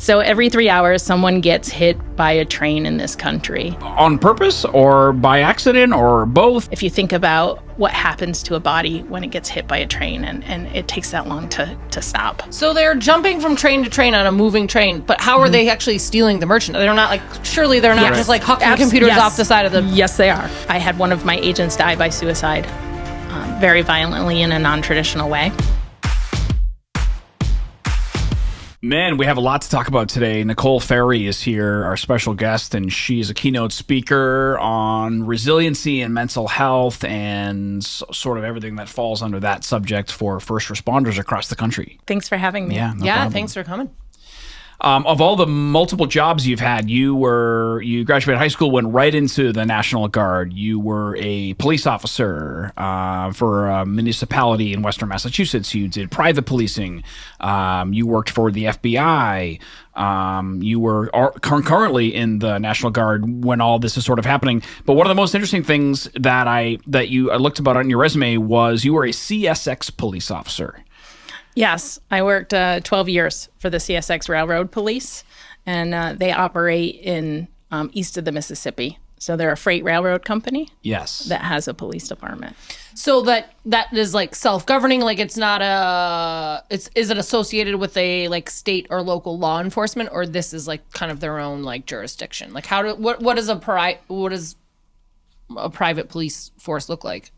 So every 3 hours, someone gets hit by a train in this country. On purpose or by accident or both? If you think about what happens to a body when it gets hit by a train and it takes that long to stop. So they're jumping from train to train on a moving train, but how are they actually stealing the merchandise? They're not surely they're not just hucking computers off the side of the... Yes, they are. I had one of my agents die by suicide, very violently in a non-traditional way. Man, we have a lot to talk about today. Nicole Ferry is here, our special guest, and she's a keynote speaker on resiliency and mental health and sort of everything that falls under that subject for first responders across the country. Thanks for having me. Yeah, no problem. Thanks for coming. Of all the multiple jobs you've had, you graduated high school, went right into the National Guard. You were a police officer for a municipality in Western Massachusetts. You did private policing. You worked for the FBI. You were concurrently in the National Guard when all this is sort of happening. But one of the most interesting things that I looked about on your resume was you were a CSX police officer. Yes, I worked 12 years for the CSX Railroad Police, and they operate in east of the Mississippi. So they're a freight railroad company. Yes, that has a police department. So that is self-governing. It's not is it associated with a state or local law enforcement, or this is kind of their own jurisdiction? What does a private police force look like?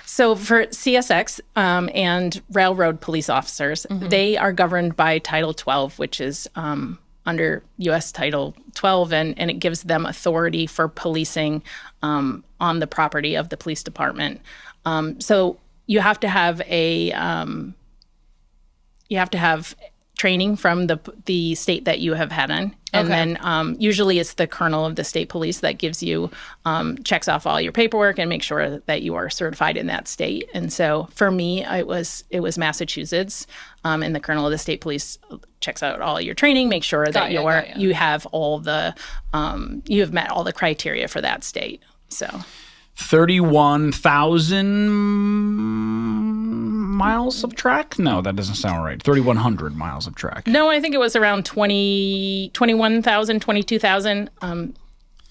So for CSX and railroad police officers, they are governed by Title 12, which is under U.S. Title 12, and it gives them authority for policing on the property of the police department. So you have to have training from the state that you have had in. And then usually it's the colonel of the state police that gives you, checks off all your paperwork and makes sure that you are certified in that state. And so for me, it was Massachusetts, and the colonel of the state police checks out all your training, make sure that you have all the, you have met all the criteria for that state. So 31,000 miles of track? No, that doesn't sound right. 3,100 miles of track. No, I think it was around 21,000, 22,000. In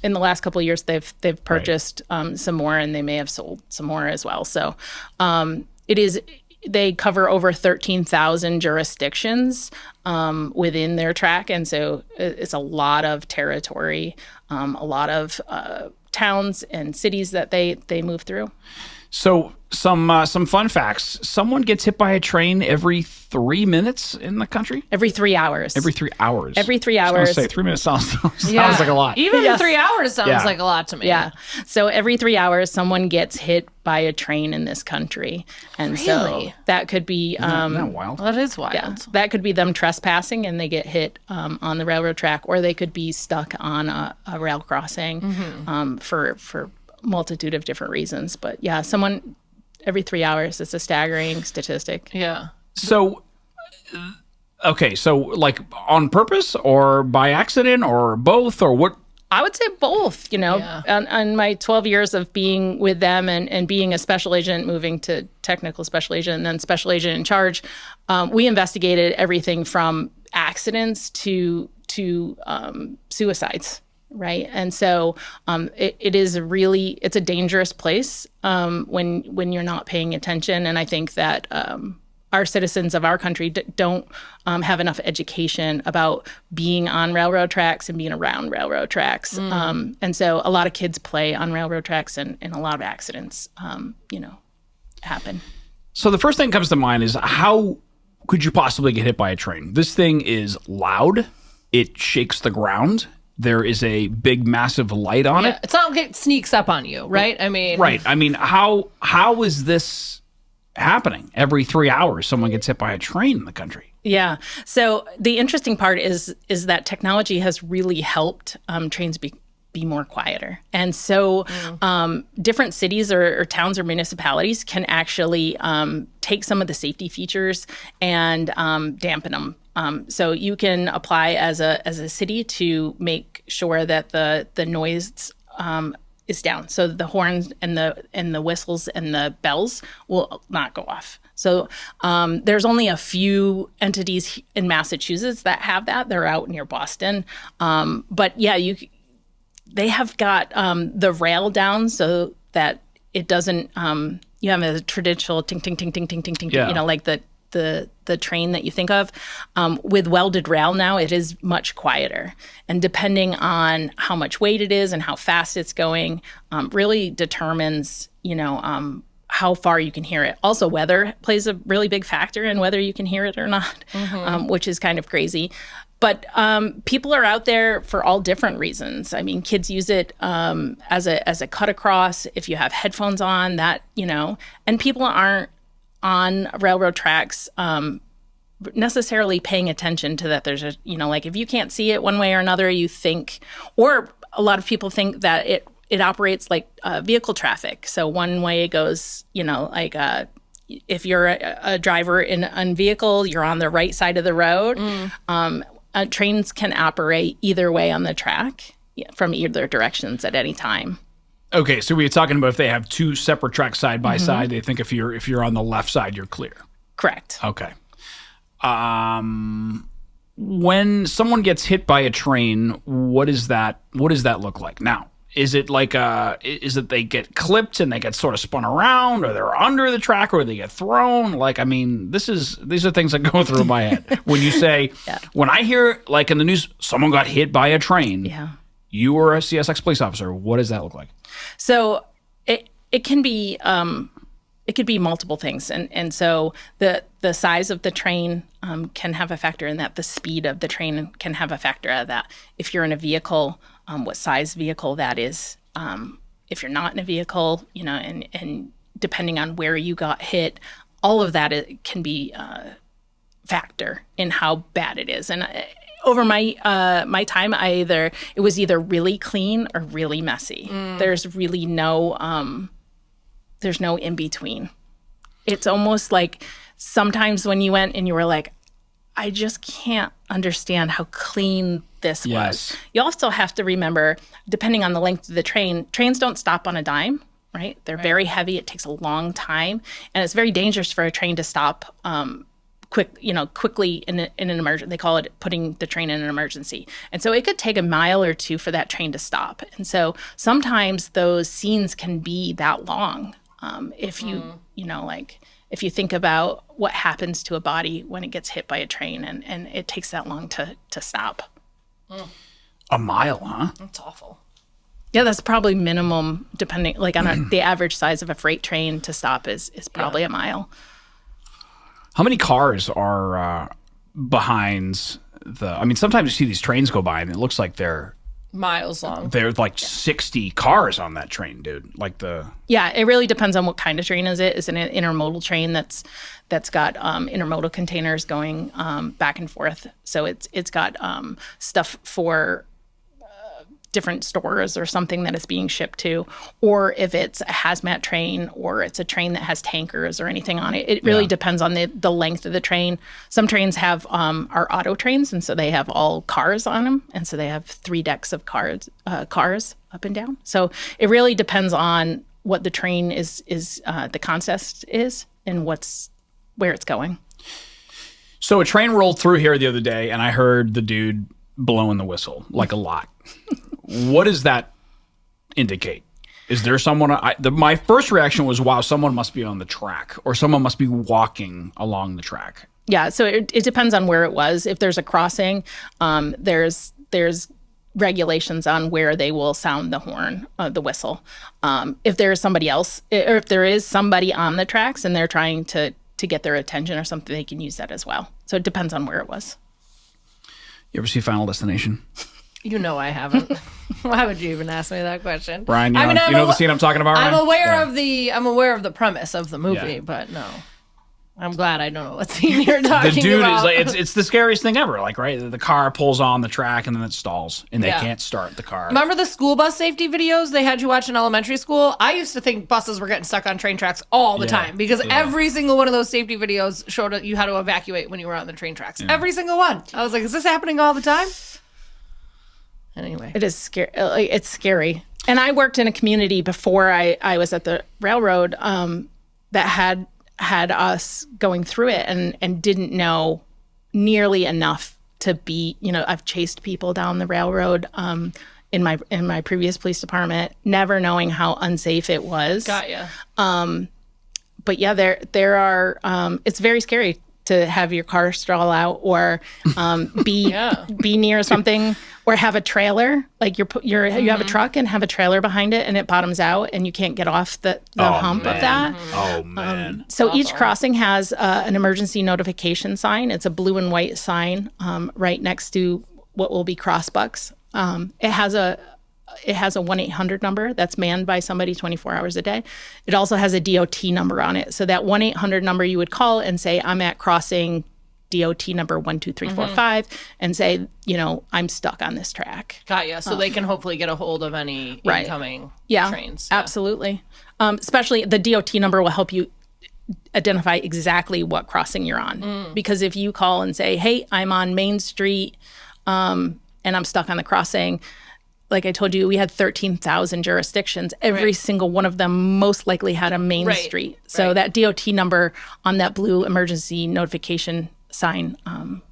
the last couple of years, they've purchased some more, and they may have sold some more as well. So they cover over 13,000 jurisdictions within their track, and so it's a lot of territory, a lot of towns and cities that they move through. So some fun facts. Someone gets hit by a train every 3 minutes in the country? Every 3 hours. Every 3 hours. Every 3 hours. I was going to say 3 minutes sounds like a lot. Even 3 hours sounds like a lot to me. Yeah. So every 3 hours, someone gets hit by a train in this country. And so that could be... Isn't that wild? That is wild. Yeah, that could be them trespassing and they get hit on the railroad track, or they could be stuck on a rail crossing for multitude of different reasons. But yeah, someone every 3 hours is a staggering statistic. Yeah. So, okay, so on purpose or by accident or both, or what? I would say both, on my 12 years of being with them and being a special agent, moving to technical special agent and then special agent in charge, we investigated everything from accidents to suicides. Right. And so it's a dangerous place when you're not paying attention. And I think that our citizens of our country don't have enough education about being on railroad tracks and being around railroad tracks. And so a lot of kids play on railroad tracks and a lot of accidents, happen. So the first thing that comes to mind is, how could you possibly get hit by a train? This thing is loud. It shakes the ground. There is a big, massive light on it. It's not like it sneaks up on you, right? I mean, how is this happening? Every 3 hours, someone gets hit by a train in the country. Yeah. So the interesting part is that technology has really helped trains be more quieter. And so different cities or towns or municipalities can actually take some of the safety features and dampen them. So you can apply as a city to make sure that the noise is down. So the horns and the whistles and the bells will not go off. So there's only a few entities in Massachusetts that have that. They're out near Boston. But yeah, they have got the rail down so that it doesn't, you have a traditional ting, ting, ting, ting, ting, ting, ting, Yeah. like the train that you think of. With welded rail now, it is much quieter. And depending on how much weight it is and how fast it's going, really determines, how far you can hear it. Also, weather plays a really big factor in whether you can hear it or not, which is kind of crazy. But people are out there for all different reasons. I mean, kids use it as a cut across. If you have headphones on, that, and people aren't on railroad tracks necessarily paying attention to that. There's like if you can't see it one way or another, you think, or a lot of people think that it operates like vehicle traffic. So one way it goes, like if you're a driver in a vehicle, you're on the right side of the road. Trains can operate either way on the track from either directions at any time. Okay, so we were talking about if they have two separate tracks side by side, they think if you're on the left side, you're clear. Correct. Okay. When someone gets hit by a train, what does that look like? Now, is it like is it they get clipped and they get sort of spun around, or they're under the track, or they get thrown? Like, I mean, these are things that go through my head when you say, when I hear like in the news, someone got hit by a train. Yeah. You were a CSX police officer. What does that look like? So it can be it could be multiple things, and so the size of the train can have a factor in that. The speed of the train can have a factor of that. If you're in a vehicle, what size vehicle that is. If you're not in a vehicle, and depending on where you got hit, all of that can be a factor in how bad it is. And over my time, it was either really clean or really messy. There's really no in between. It's almost like sometimes when you went and you were like, I just can't understand how clean this was. You also have to remember, depending on the length of the trains don't stop on a dime, right? They're very heavy. It takes a long time, and it's very dangerous for a train to stop quickly in an emergency. They call it putting the train in an emergency. And so it could take a mile or two for that train to stop. And so sometimes those scenes can be that long. If you, if you think about what happens to a body when it gets hit by a train and it takes that long to stop. A mile, huh? That's awful. Yeah, that's probably minimum, depending, like on the average size of a freight train to stop is probably a mile. How many cars are behind sometimes you see these trains go by and it looks like they're miles long. There's like 60 cars on that train, dude. Yeah, it really depends on what kind of train is it. Is it an intermodal train that's got intermodal containers going back and forth? So it's got stuff for different stores or something that is being shipped to, or if it's a hazmat train or it's a train that has tankers or anything on it. It really depends on the length of the train. Some trains are auto trains, and so they have all cars on them, and so they have 3 decks of cars up and down. So it really depends on what the train is the concept is and where it's going. So a train rolled through here the other day, and I heard the dude blowing the whistle like a lot. What does that indicate? Is there someone? My first reaction was, wow, someone must be on the track, or someone must be walking along the track. Yeah, so it depends on where it was. If there's a crossing, there's regulations on where they will sound the horn, the whistle. If there is somebody else, or if there is somebody on the tracks and they're trying to get their attention or something, they can use that as well. So it depends on where it was. You ever see Final Destination? You know I haven't. Why would you even ask me that question? Brian, you know the scene I'm talking about, I'm right? I'm aware of the premise of the movie, but no. I'm glad I don't know what scene you're talking about. The dude is like, it's the scariest thing ever. Like, right? The car pulls on the track and then it stalls and they can't start the car. Remember the school bus safety videos they had you watch in elementary school? I used to think buses were getting stuck on train tracks all the time because every single one of those safety videos showed you how to evacuate when you were on the train tracks. Every single one. I was like, is this happening all the time? Anyway. It is scary. It's scary. And I worked in a community before I was at the railroad that had us going through it and didn't know nearly enough to be, I've chased people down the railroad in my previous police department, never knowing how unsafe it was. Got ya. But yeah, there are, it's very scary to have your car stall out or be near something or have a trailer, like you have a truck and have a trailer behind it and it bottoms out and you can't get off the hump of that. Oh, man. So each crossing has an emergency notification sign. It's a blue and white sign right next to what will be crossbucks. It has a 1-800 number that's manned by somebody 24 hours a day. It also has a DOT number on it. So that 1-800 number you would call and say, I'm at crossing DOT number 12345 and say, I'm stuck on this track. Got ya. So they can hopefully get a hold of any incoming trains. Yeah, absolutely. Especially the DOT number will help you identify exactly what crossing you're on. Because if you call and say, hey, I'm on Main Street and I'm stuck on the crossing, like I told you, we had 13,000 jurisdictions. Every single one of them most likely had a main street. So that DOT number on that blue emergency notification sign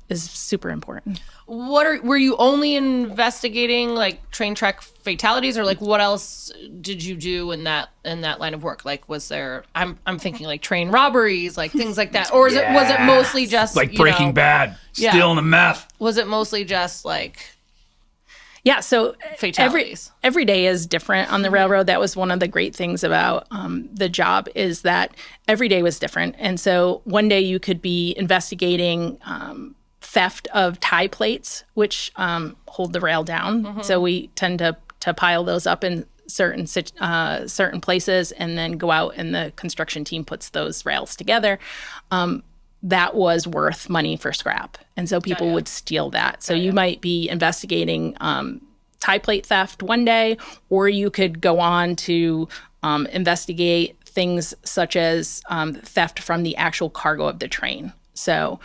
is super important. Were you only investigating like train track fatalities, or like what else did you do in that line of work? Like, was there? I'm thinking like train robberies, like things like that, or was it mostly just like Breaking Bad, stealing the meth? Was it mostly just like? Yeah, so fatalities. Every day is different on the railroad. That was one of the great things about the job, is that every day was different. And so one day you could be investigating theft of tie plates, which hold the rail down. So we tend to pile those up in certain places and then go out and the construction team puts those rails together. That was worth money for scrap. And so people would steal that. So you might be investigating tie plate theft one day, or you could go on to investigate things such as theft from the actual cargo of the train. So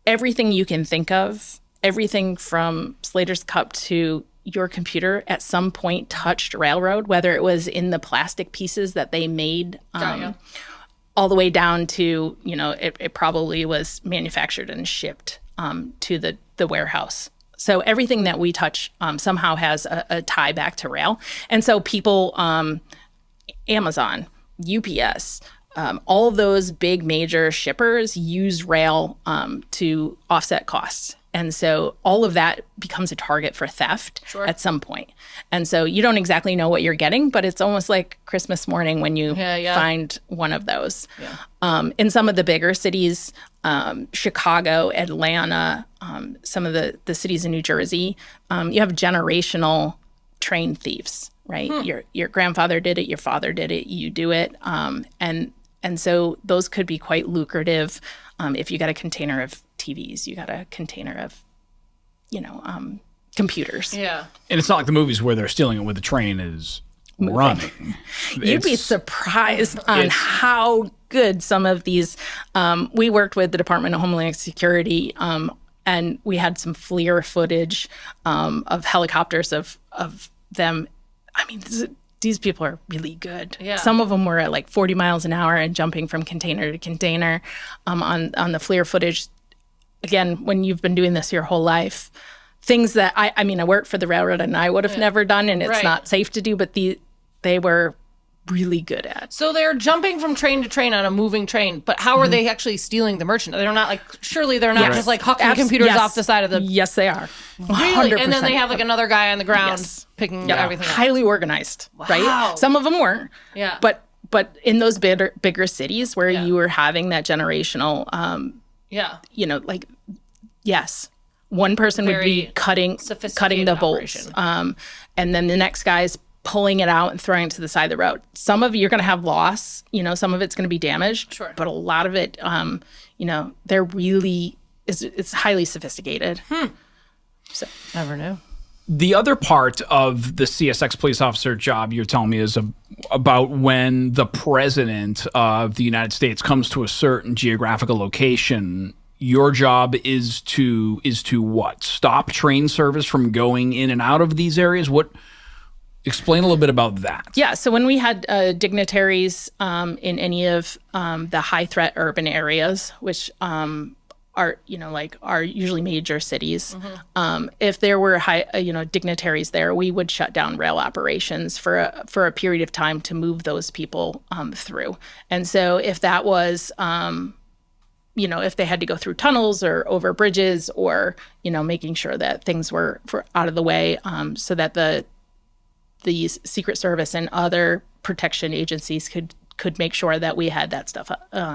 everything you can think of, everything from Slater's Cup to your computer at some point touched railroad, whether it was in the plastic pieces that they made all the way down to, it probably was manufactured and shipped to the warehouse. So everything that we touch somehow has a tie back to rail. And so people, Amazon, UPS, all of those big major shippers use rail to offset costs. And so all of that becomes a target for theft at some point. And so you don't exactly know what you're getting, but it's almost like Christmas morning when you find one of those. In some of the bigger cities, Chicago, Atlanta, some of the cities in New Jersey, you have generational train thieves, right? Your grandfather did it, your father did it, you do it. And so those could be quite lucrative. If you got a container of TVs, you got a container of, computers. Yeah. And it's not like the movies where they're stealing it when the train is running. You'd be surprised on how good some of these, we worked with the Department of Homeland Security, and we had some FLIR footage of helicopters of them. I mean, these people are really good. Yeah. Some of them were at like 40 miles an hour and jumping from container to container on the FLIR footage. Again, when you've been doing this your whole life, things that I worked for the railroad and I would have never done, and it's not safe to do, but they were really good at. So they're jumping from train to train on a moving train, but how are they actually stealing the merchandise? They're not surely they're not just like hucking computers off the side of the... Yes, they are. Really? 100%. And then they have like another guy on the ground picking everything up. Highly organized, right? Some of them weren't. Yeah. But in those bigger cities where you were having that generational, yes. One person would be cutting the bolts. And then the next guy's pulling it out and throwing it to the side of the road. Some of you're going to have loss, some of it's going to be damaged. Sure. But a lot of it, they're really, it's highly sophisticated. So Never knew. The other part of the CSX police officer job you're telling me is about when the president of the United States comes to a certain geographical location. Your job is to what? Stop train service from going in and out of these areas? What Explain a little bit about that. Yeah, so when we had dignitaries in any of the high threat urban areas, which are usually major cities, if there were dignitaries there, we would shut down rail operations for a period of time to move those people through. And so if that was if they had to go through tunnels or over bridges, or making sure that things were out of the way, so that the Secret Service and other protection agencies could make sure that we had that stuff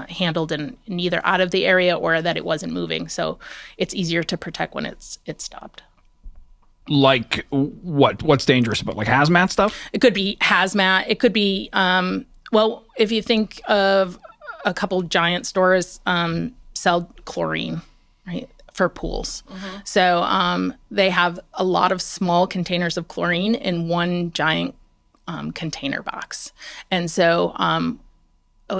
handled and either out of the area or that it wasn't moving. So it's easier to protect when it's stopped. Like what's dangerous about like hazmat stuff? It could be hazmat. It could be if you think of a couple giant stores sell chlorine, right, for pools. So they have a lot of small containers of chlorine in one giant container box. And so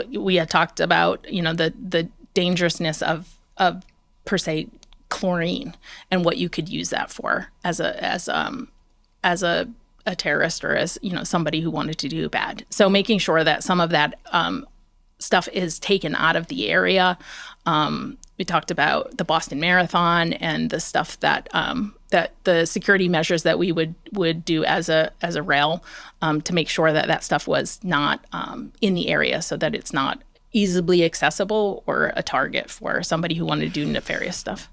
we had talked about, the dangerousness of per se chlorine and what you could use that for as a terrorist or as, somebody who wanted to do bad. So making sure that some of that stuff is taken out of the area. We talked about the Boston Marathon and the stuff that that the security measures that we would do as a rail to make sure that stuff was not in the area, so that it's not easily accessible or a target for somebody who wanted to do nefarious stuff.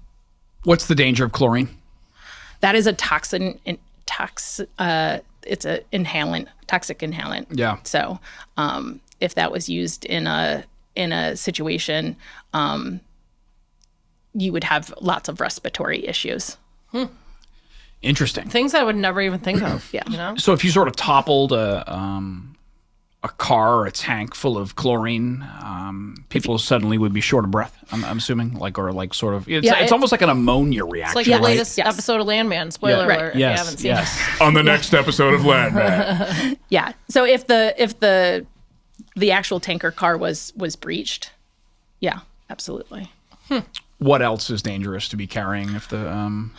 What's the danger of chlorine? That is a toxin. It's a inhalant, toxic inhalant. Yeah. So if that was used in a situation, you would have lots of respiratory issues. Interesting. Things I would never even think of. Yeah. So if you sort of toppled a car or a tank full of chlorine, people suddenly would be short of breath. I'm assuming, it's almost like an ammonia reaction. It's like the right? latest episode of Landman. Spoiler alert if you haven't seen it. On the next episode of Landman. Yeah. So if the actual tanker car was breached, yeah, absolutely. What else is dangerous to be carrying if the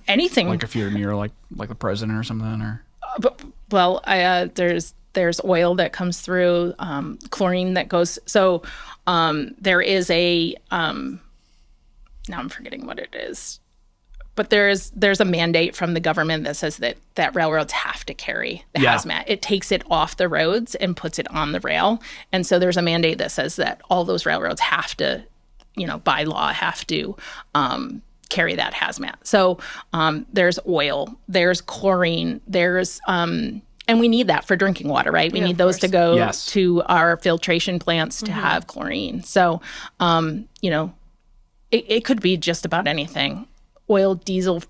anything, like if you're near like the president or something, or there's oil that comes through, chlorine that goes. So there is a now I'm forgetting what it is, but there's a mandate from the government that says that railroads have to carry the hazmat. It takes it off the roads and puts it on the rail, and so there's a mandate that says that all those railroads have to, by law, have to carry that hazmat. So there's oil, there's chlorine, there's and we need that for drinking water, right? We need those to go to our filtration plants to have chlorine. So it could be just about anything. Oil, diesel,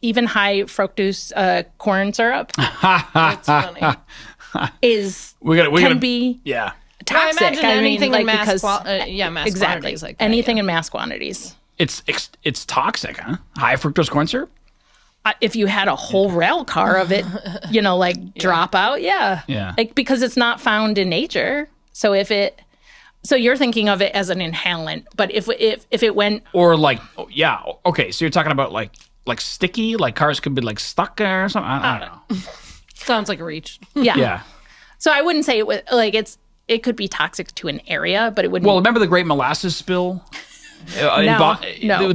even high fructose corn syrup. That's funny. Can be toxic. I imagine anything in mass exactly. quantities like that. Anything in mass quantities. It's toxic, huh? High fructose corn syrup? If you had a whole rail car of it, drop out, because it's not found in nature. So so you're thinking of it as an inhalant, but if it went or okay, so you're talking about like sticky, like cars could be like stuck or something. I don't know. Sounds like a reach. Yeah. So I wouldn't say it was it could be toxic to an area, but it wouldn't. Well, remember the Great Molasses Spill? No. No,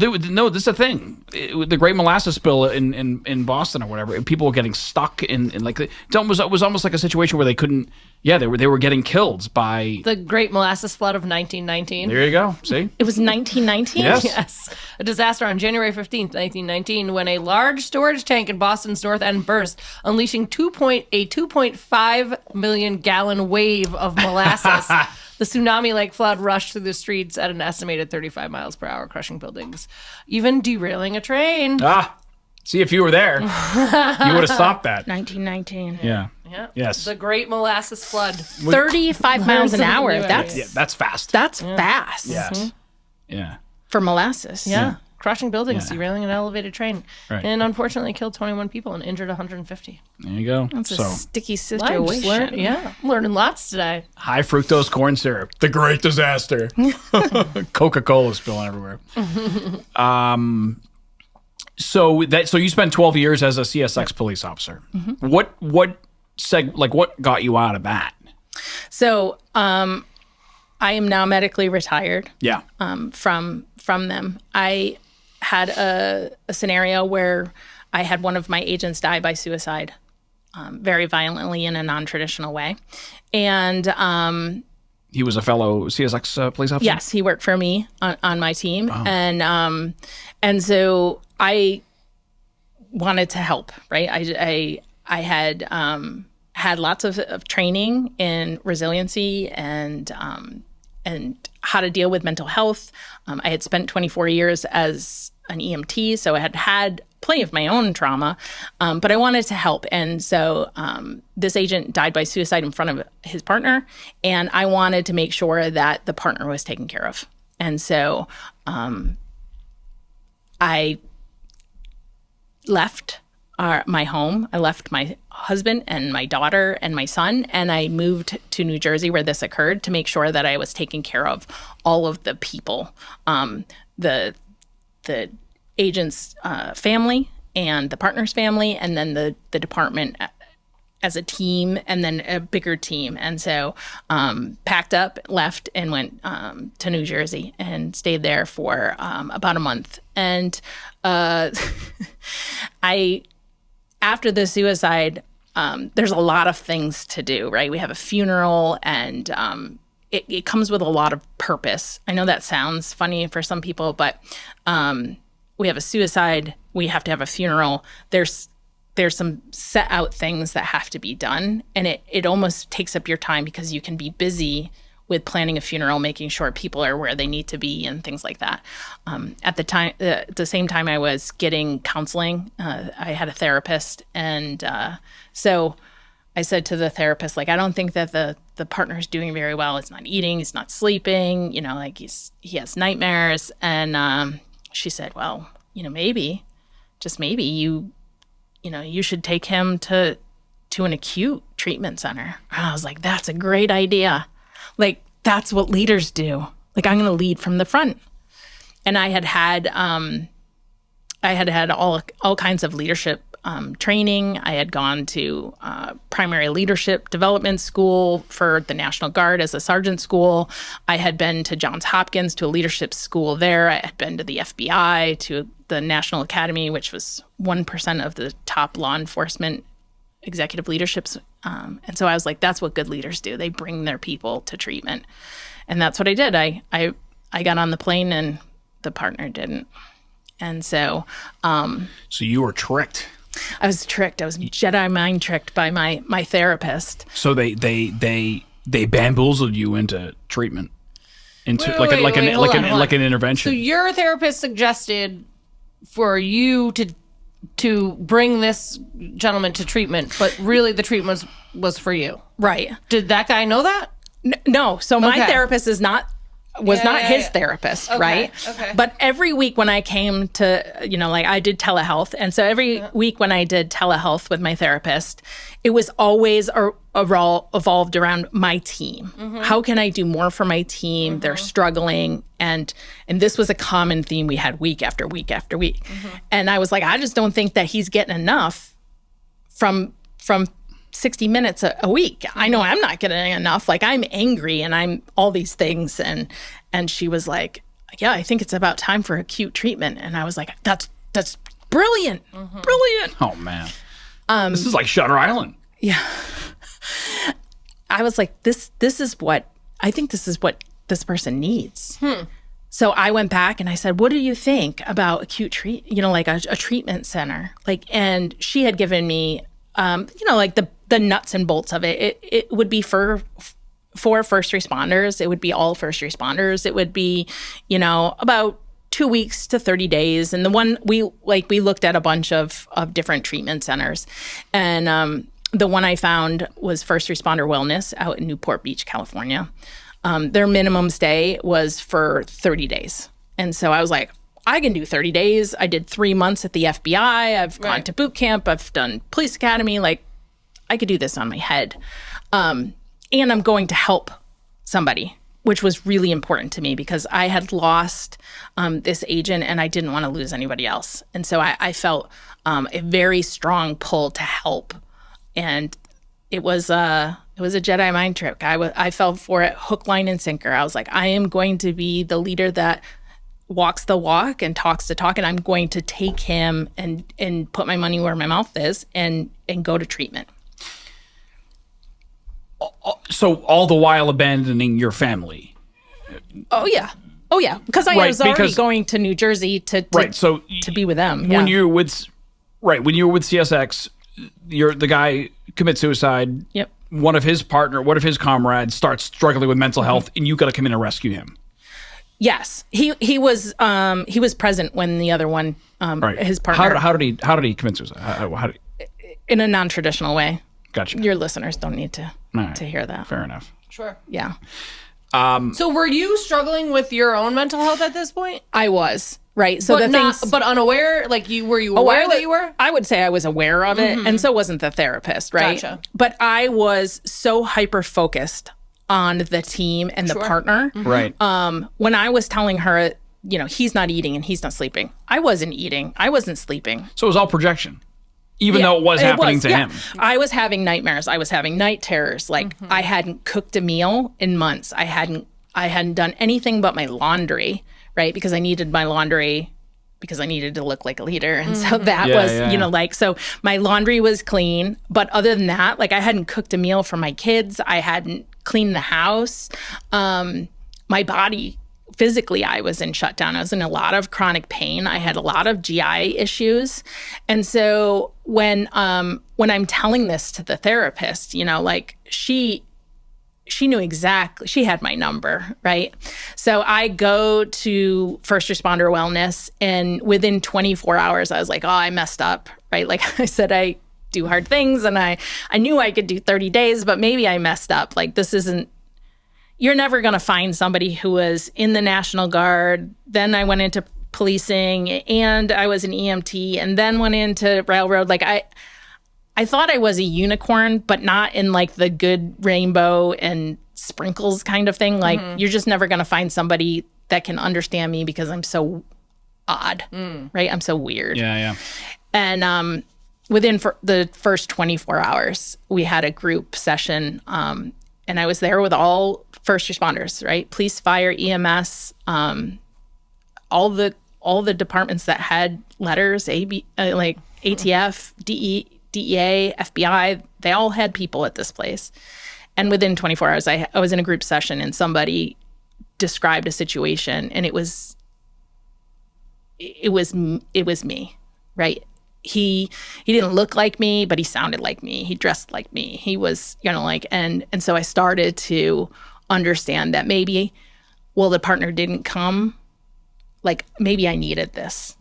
this is a thing. The Great Molasses Spill in Boston or whatever. People were getting stuck in like it was almost like a situation where they couldn't. Yeah, they were getting killed by the Great Molasses Flood of 1919. There you go. See, it was 1919. Yes, a disaster on January 15th, 1919, when a large storage tank in Boston's North End burst, unleashing a 2.5 million gallon wave of molasses. The tsunami-like flood rushed through the streets at an estimated 35 miles per hour, crushing buildings, even derailing a train. See, if you were there, you would have stopped that. 1919. Yeah. Yes. The Great Molasses Flood. 35 miles an hour. That's fast. That's fast. Yes. Mm-hmm. Yeah. For molasses. Yeah. Crushing buildings, derailing an elevated train, right. and unfortunately killed 21 people and injured 150. There you go. That's a sticky situation. Learning lots today. High fructose corn syrup, the great disaster. Coca-Cola spilling everywhere. So you spent 12 years as a CSX police officer. Mm-hmm. What got you out of that? So I am now medically retired. Yeah. From them. I had a scenario where I had one of my agents die by suicide, very violently in a non-traditional way, and he was a fellow CSX police officer. yes, he worked for me on my team, and so I wanted to help. Right, I had had lots of training in resiliency and how to deal with mental health. I had spent 24 years as an EMT, so I had plenty of my own trauma, but I wanted to help. And so this agent died by suicide in front of his partner, and I wanted to make sure that the partner was taken care of. And so I left my home. I left my husband and my daughter and my son, and I moved to New Jersey where this occurred to make sure that I was taking care of all of the people, the agent's family and the partner's family, and then the department as a team, and then a bigger team. And so packed up, left, and went to New Jersey and stayed there for about a month. And after the suicide, there's a lot of things to do, right? We have a funeral, and it comes with a lot of purpose. I know that sounds funny for some people, but we have a suicide, we have to have a funeral. There's some set out things that have to be done, and it almost takes up your time because you can be busy with planning a funeral, making sure people are where they need to be and things like that. At the same time, I was getting counseling. I had a therapist, and so I said to the therapist, like, I don't think that the partner's doing very well. He's not eating, he's not sleeping, like he has nightmares. And she said, well, maybe, just maybe you should take him to an acute treatment center. And I was like, that's a great idea. Like, that's what leaders do. Like, I'm going to lead from the front. And I had all kinds of leadership training. I had gone to primary leadership development school for the National Guard as a sergeant school. I had been to Johns Hopkins to a leadership school there. I had been to the FBI, to the National Academy, which was 1% of the top law enforcement executive leaderships. And so I was like, that's what good leaders do. They bring their people to treatment. And that's what I did. I got on the plane, and the partner didn't. And so So you were tricked. I was tricked. I was Jedi mind tricked by my therapist. So they bamboozled you into treatment, into an intervention. So your therapist suggested for you to bring this gentleman to treatment, but really the treatment was for you. Right. Did that guy know that? No. So my therapist was not his therapist, Okay, right? okay. But every week when I came to, I did telehealth. And so every week when I did telehealth with my therapist, it was always evolved around my team. Mm-hmm. How can I do more for my team? Mm-hmm. They're struggling. And this was a common theme we had week after week after week. Mm-hmm. And I was like, I just don't think that he's getting enough from 60 minutes a week. I know I'm not getting enough. Like, I'm angry and I'm all these things. And she was like, yeah, I think it's about time for acute treatment. And I was like, that's brilliant. Mm-hmm. Brilliant. Oh man. This is like Shutter Island. Yeah. I was like, this is what this person needs. So I went back and I said, what do you think about acute like a treatment center? Like, and she had given me, like the nuts and bolts of it. It would be for first responders. It would be all first responders. It would be, about 2 weeks to 30 days. And the one we looked at a bunch of different treatment centers. And the one I found was First Responder Wellness out in Newport Beach, California. Their minimum stay was for 30 days. And so I was like, I can do 30 days. I did 3 months at the FBI. I've gone to boot camp. I've done police academy. Like, I could do this on my head. And I'm going to help somebody. which was really important to me because I had lost this agent and I didn't want to lose anybody else. And so I felt a very strong pull to help. And it was a Jedi mind trick. I fell for it hook, line, and sinker. I was like, I am going to be the leader that walks the walk and talks the talk, and I'm going to take him and put my money where my mouth is and go to treatment. So all the while abandoning your family. Oh yeah, because I was already going to New Jersey to be with them. When you're with CSX, the guy commits suicide. Yep. One of his comrades starts struggling with mental health, and you got to come in and rescue him. Yes, he was present when the other one, his partner. How did he commit suicide? In a non-traditional way. Gotcha. Your listeners don't need to hear that. Fair enough. Sure. Yeah. So were you struggling with your own mental health at this point? I was, right. So but unaware, like were you aware that you were? I would say I was aware of it, and so wasn't the therapist, right? Gotcha. But I was so hyper-focused on the team and the partner. Right. When I was telling her, he's not eating and he's not sleeping, I wasn't eating. I wasn't sleeping. So it was all projection. Even though it was happening to him. I was having nightmares. I was having night terrors. Like I hadn't cooked a meal in months. I hadn't done anything but my laundry, right? Because I needed my laundry because I needed to look like a leader. And so that was, so my laundry was clean. But other than that, like I hadn't cooked a meal for my kids. I hadn't cleaned the house. My body, physically, I was in shutdown. I was in a lot of chronic pain. I had a lot of GI issues. And so when I'm telling this to the therapist, like she knew exactly, she had my number, right? So I go to First Responder Wellness, and within 24 hours, I was like, oh, I messed up, right? Like I said, I do hard things, and I knew I could do 30 days, but maybe I messed up. Like this isn't, you're never going to find somebody who was in the National Guard. Then I went into policing, and I was an EMT, and then went into railroad. Like I thought I was a unicorn, but not in like the good rainbow and sprinkles kind of thing. Like you're just never going to find somebody that can understand me because I'm so odd, right? I'm so weird. Yeah. And within the first 24 hours, we had a group session, and I was there with all first responders, right? Police, fire, EMS, all the departments that had letters, like ATF, DEA, FBI, they all had people at this place. And within 24 hours, I was in a group session, and somebody described a situation, and it was me, right? He didn't look like me, but he sounded like me. He dressed like me. He was, and so I started to understand that maybe, the partner didn't come, like maybe I needed this,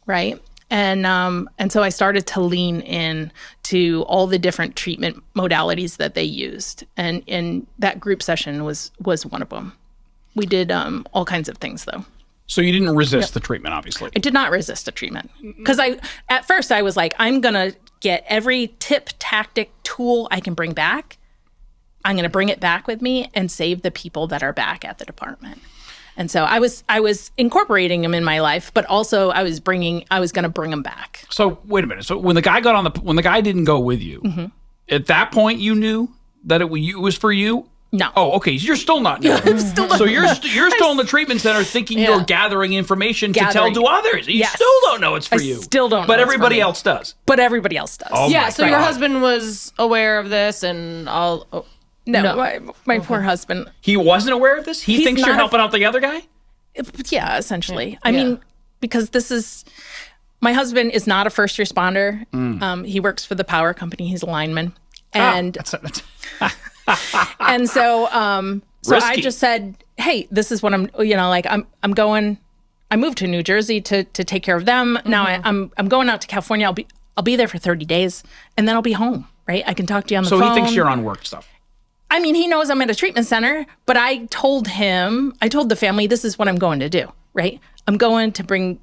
right? And so I started to lean in to all the different treatment modalities that they used, and that group session was one of them. We did all kinds of things though. So you didn't resist the treatment, obviously. I did not resist the treatment because at first I was like, I'm gonna get every tip, tactic, tool I can bring back. I'm gonna bring it back with me and save the people that are back at the department. And so I was incorporating them in my life, but also I was going to bring them back. So wait a minute. So when the guy didn't go with you, at that point you knew that it was for you? No. Oh, okay. You're still not knowing. So you're still in the treatment center thinking you're gathering information to tell to others. You still don't know it's for you. Still don't know. But everybody else does. But everybody else does. Oh yeah. So your husband was aware of this, and all. Oh. No. My poor husband. He wasn't aware of this? He thinks you're helping out the other guy? Yeah, essentially. I mean, because my husband is not a first responder. He works for the power company. He's a lineman. And and so I just said, hey, this is what I'm going. I moved to New Jersey to take care of them. Now I'm going out to California. I'll be there for 30 days, and then I'll be home, right? I can talk to you on the phone. So he thinks you're on work stuff. I mean, he knows I'm at a treatment center, but I told the family, this is what I'm going to do, right? I'm going to bring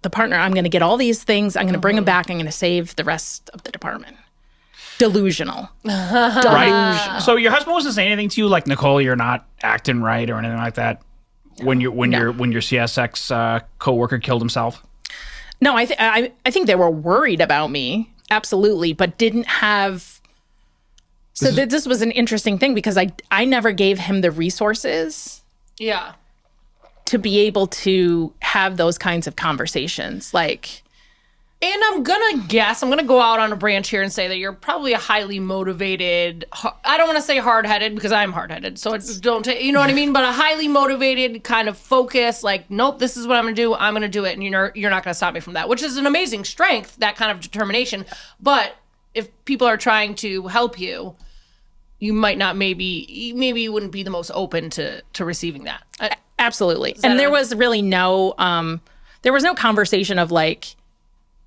the partner. I'm going to get all these things. I'm going to bring them back. I'm going to save the rest of the department. Delusional. Right. So your husband wasn't saying anything to you like, Nicole, you're not acting right or anything like that when your CSX coworker killed himself? No, I think they were worried about me, absolutely, but didn't have. So this was an interesting thing because I never gave him the resources. Yeah. To be able to have those kinds of conversations, like. And I'm going to go out on a branch here and say that you're probably a highly motivated, I don't want to say hard-headed because I'm hard-headed, so don't take, you know what I mean? But a highly motivated kind of focus, like, nope, this is what I'm going to do. I'm going to do it. And you're not going to stop me from that, which is an amazing strength, that kind of determination. But if people are trying to help you, you might not maybe you wouldn't be the most open to receiving that. Absolutely. And there was really no conversation of like,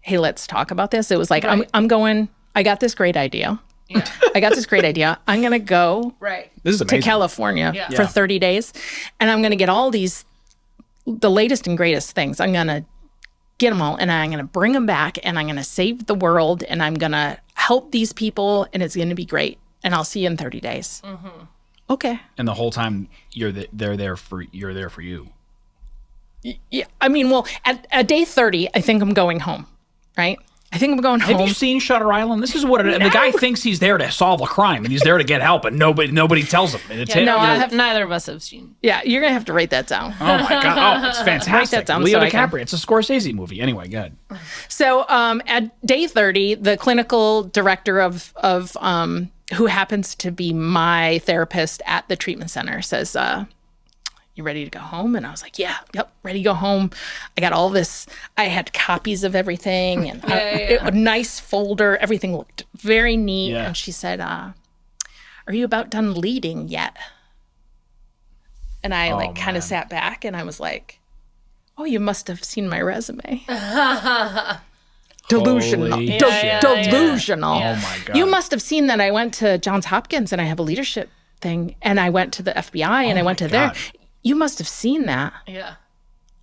hey, let's talk about this. It was like, right. I got this great idea. Yeah. I got this great idea. I'm going to go this is amazing. to California for 30 days. And I'm going to get all the latest and greatest things. I'm going to get them all and I'm going to bring them back and I'm going to save the world and I'm going to help these people and it's going to be great. And I'll see you in 30 days. Mm-hmm. Okay. And the whole time you're there for you. Yeah. I mean, well, at day 30, I think I'm going home. Right? I think I'm going home. Have you seen Shutter Island? This is what the guy thinks he's there to solve a crime, and he's there to get help, and nobody tells him. Neither of us have seen. Yeah, you're gonna have to write that down. Oh my god! Oh, it's fantastic. Write that down. Leo DiCaprio. It's a Scorsese movie. Anyway, good. So, at day 30, the clinical director of who happens to be my therapist at the treatment center says, you ready to go home? And I was like, yep, ready to go home. I got all this. I had copies of everything and a nice folder. Everything looked very neat. Yeah. And she said, are you about done leading yet? And I kind of sat back and I was like, oh, you must have seen my resume. Delusional. Delusional. Oh my God. You must have seen that I went to Johns Hopkins and I have a leadership thing and I went to the FBI and I went to there. You must have seen that. Yeah.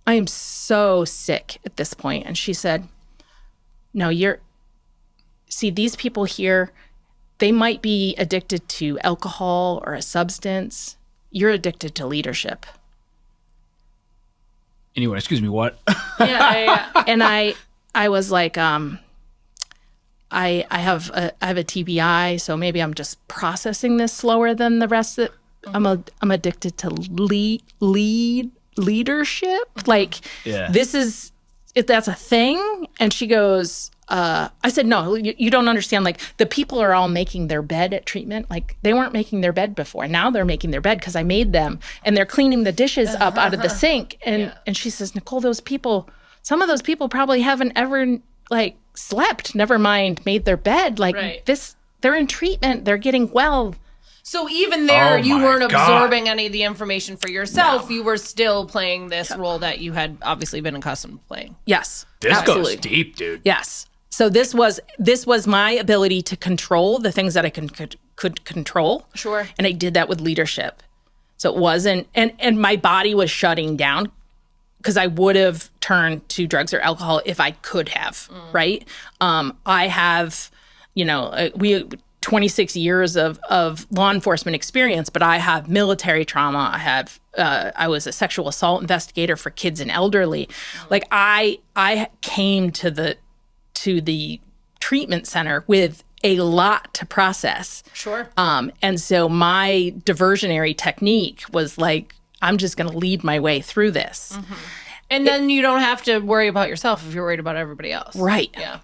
I am so sick at this point. And she said, no, see, these people here, they might be addicted to alcohol or a substance. You're addicted to leadership. Anyway, excuse me, what? Yeah. And I was like, I have a TBI, so maybe I'm just processing this slower than the rest of it. I'm addicted to leadership. Like that's a thing. And she goes, I said, no, you don't understand. Like the people are all making their bed at treatment. Like they weren't making their bed before. Now they're making their bed because I made them and they're cleaning the dishes up out of the sink. And she says, Nicole, some of those people probably haven't ever like slept, never mind made their bed. Like they're in treatment. They're getting well. So even there, you weren't absorbing any of the information for yourself. No. You were still playing this role that you had obviously been accustomed to playing. Yes. This goes deep, dude. Yes. So this was my ability to control the things that I could control. Sure. And I did that with leadership. So it wasn't, and my body was shutting down because I would have turned to drugs or alcohol if I could have, right? I have, 26 years of law enforcement experience, but I have military trauma. I was a sexual assault investigator for kids and elderly. Like I came to the treatment center with a lot to process. Sure. And so my diversionary technique was like, I'm just going to lead my way through this. Mm-hmm. And then you don't have to worry about yourself if you're worried about everybody else. Right. Yeah.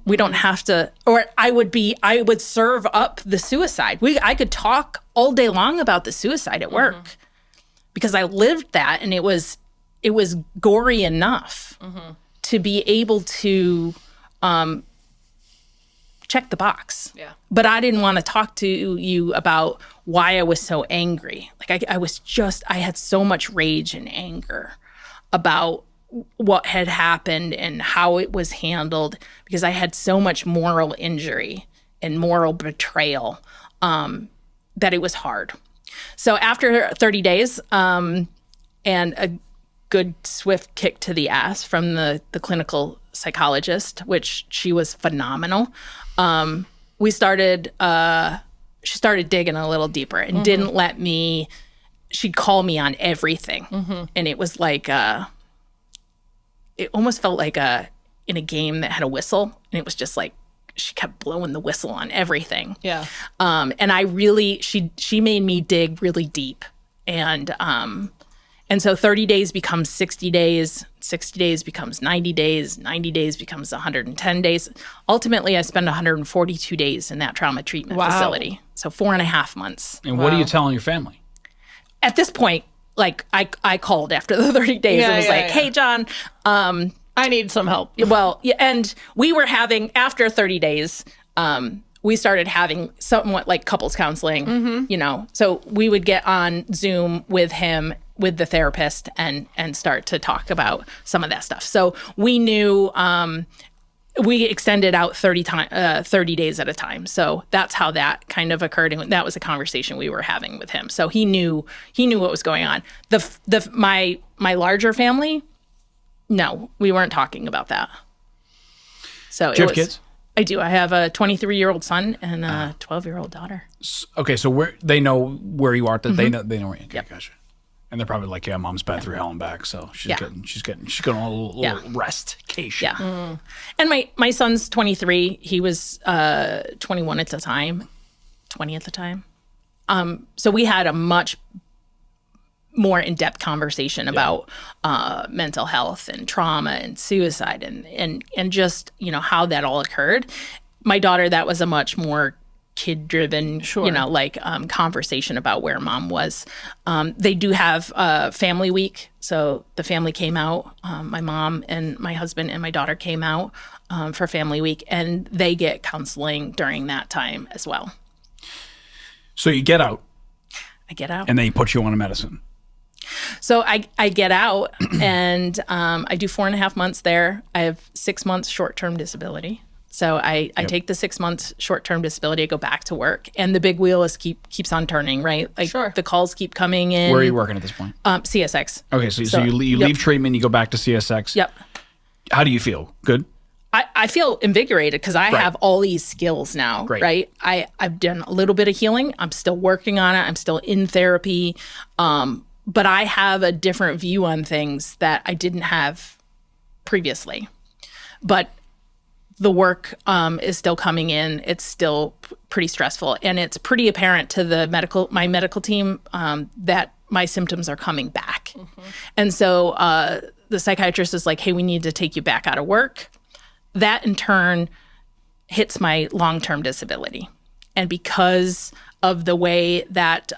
We don't have to, or I would serve up the suicide. I could talk all day long about the suicide at work because I lived that and it was gory enough to be able to check the box. Yeah. But I didn't want to talk to you about why I was so angry. Like I had so much rage and anger about what had happened and how it was handled because I had so much moral injury and moral betrayal that it was hard. So after 30 days and a good swift kick to the ass from the clinical psychologist, which she was phenomenal, she started digging a little deeper and didn't let me she'd call me on everything. And it was like, it almost felt like in a game that had a whistle. And it was just like, she kept blowing the whistle on everything. Yeah. And I really, she made me dig really deep. And so 30 days becomes 60 days, 60 days becomes 90 days, 90 days becomes 110 days. Ultimately, I spent 142 days in that trauma treatment facility. So 4.5 months. And what are you telling your family? At this point, like I called after the 30 days and was hey, John, I need some help. Well, yeah, and we were having, after 30 days, we started having somewhat like couples counseling, you know. So we would get on Zoom with him, with the therapist, and start to talk about some of that stuff. So we knew we extended out 30 days at a time. So that's how that kind of occurred, and that was a conversation we were having with him. So he knew what was going on. My larger family, no, we weren't talking about that. So Do you have kids? I do. I have a 23-year-old son and a 12-year-old daughter. Okay, so they know where you are. That they know where you are. Okay, gotcha. And they're probably like, yeah, mom's been through hell and back, so she's going on a little restcation. Yeah. And my son's 23. He was 21 at the time, 20 at the time. So we had a much more in-depth conversation about mental health and trauma and suicide and just, you know, how that all occurred. My daughter, that was a much more kid-driven, you know, like conversation about where mom was. They do have family week. So the family came out. My mom and my husband and my daughter came out for family week, and they get counseling during that time as well. So you get out. I get out. And then you put you on a medicine. So I get out and I do 4.5 months there. I have 6 months short-term disability. So I take the 6 months short-term disability, I go back to work, and the big wheel keeps on turning, right? Like the calls keep coming in. Where are you working at this point? CSX. Okay, so you leave treatment, you go back to CSX. Yep. How do you feel? Good? I feel invigorated because I have all these skills now, right? I've done a little bit of healing. I'm still working on it. I'm still in therapy. But I have a different view on things that I didn't have previously. But the work is still coming in. It's still pretty stressful. And it's pretty apparent to my medical team that my symptoms are coming back. And so the psychiatrist is like, hey, we need to take you back out of work. That in turn hits my long-term disability. And because of the way that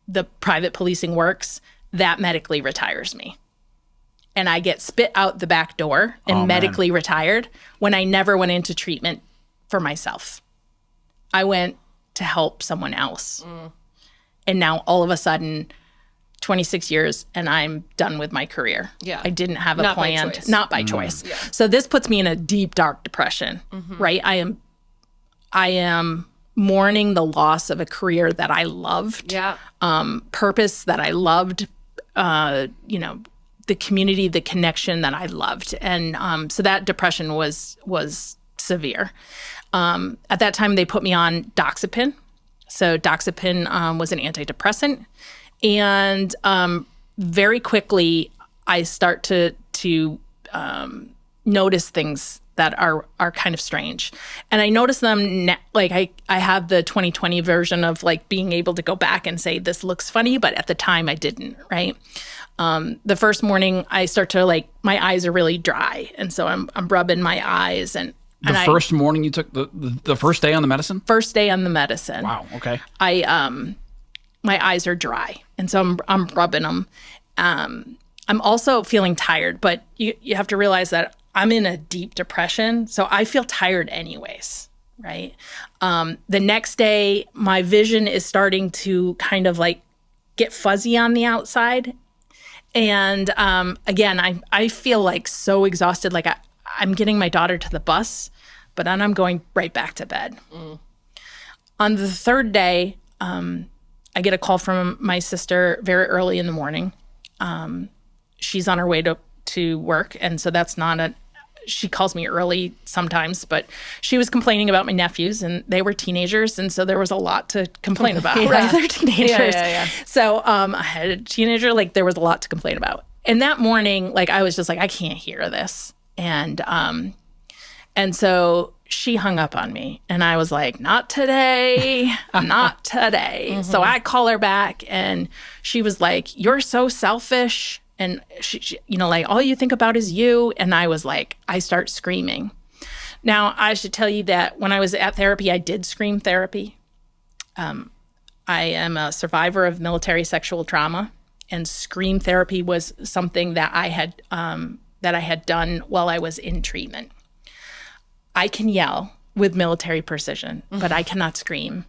the private policing works, that medically retires me. And I get spit out the back door and medically retired when I never went into treatment for myself. I went to help someone else. And now all of a sudden, 26 years and I'm done with my career. Yeah. I didn't have a Not plan. by choice. Not by choice. Yeah. So this puts me in a deep, dark depression, right? I am mourning the loss of a career that I loved. Yeah. Purpose that I loved, you know, the community, the connection that I loved. And so that depression was severe. At that time, they put me on Doxepin. So Doxepin was an antidepressant. And very quickly, I start to notice things that are kind of strange. And I notice them, like I have the 2020 version of like being able to go back and say, this looks funny, but at the time I didn't, right? The first morning I start to my eyes are really dry. And so I'm rubbing my eyes and first morning you took the first day on the medicine? First day on the medicine. Wow. Okay. My eyes are dry. And so I'm rubbing them. I'm also feeling tired, but you have to realize that I'm in a deep depression. So I feel tired anyways, right? The next day, my vision is starting to kind of get fuzzy on the outside. And again, I feel so exhausted. I'm getting my daughter to the bus, but then I'm going right back to bed. On the third day, I get a call from my sister very early in the morning. She's on her way to work, and so that's not she calls me early sometimes, but she was complaining about my nephews, and they were teenagers, and so there was a lot to complain about, right? They're teenagers. So I had a teenager, like there was a lot to complain about. And that morning, like I was just like, I can't hear this. And so she hung up on me, and I was like, not today, not today. So I call her back, and she was like, you're so selfish. And she, you know, like all you think about is you. And I was like, I start screaming. Now, I should tell you that when I was at therapy, I did scream therapy. I am a survivor of military sexual trauma, and scream therapy was something that I had done while I was in treatment. I can yell with military precision, but I cannot scream,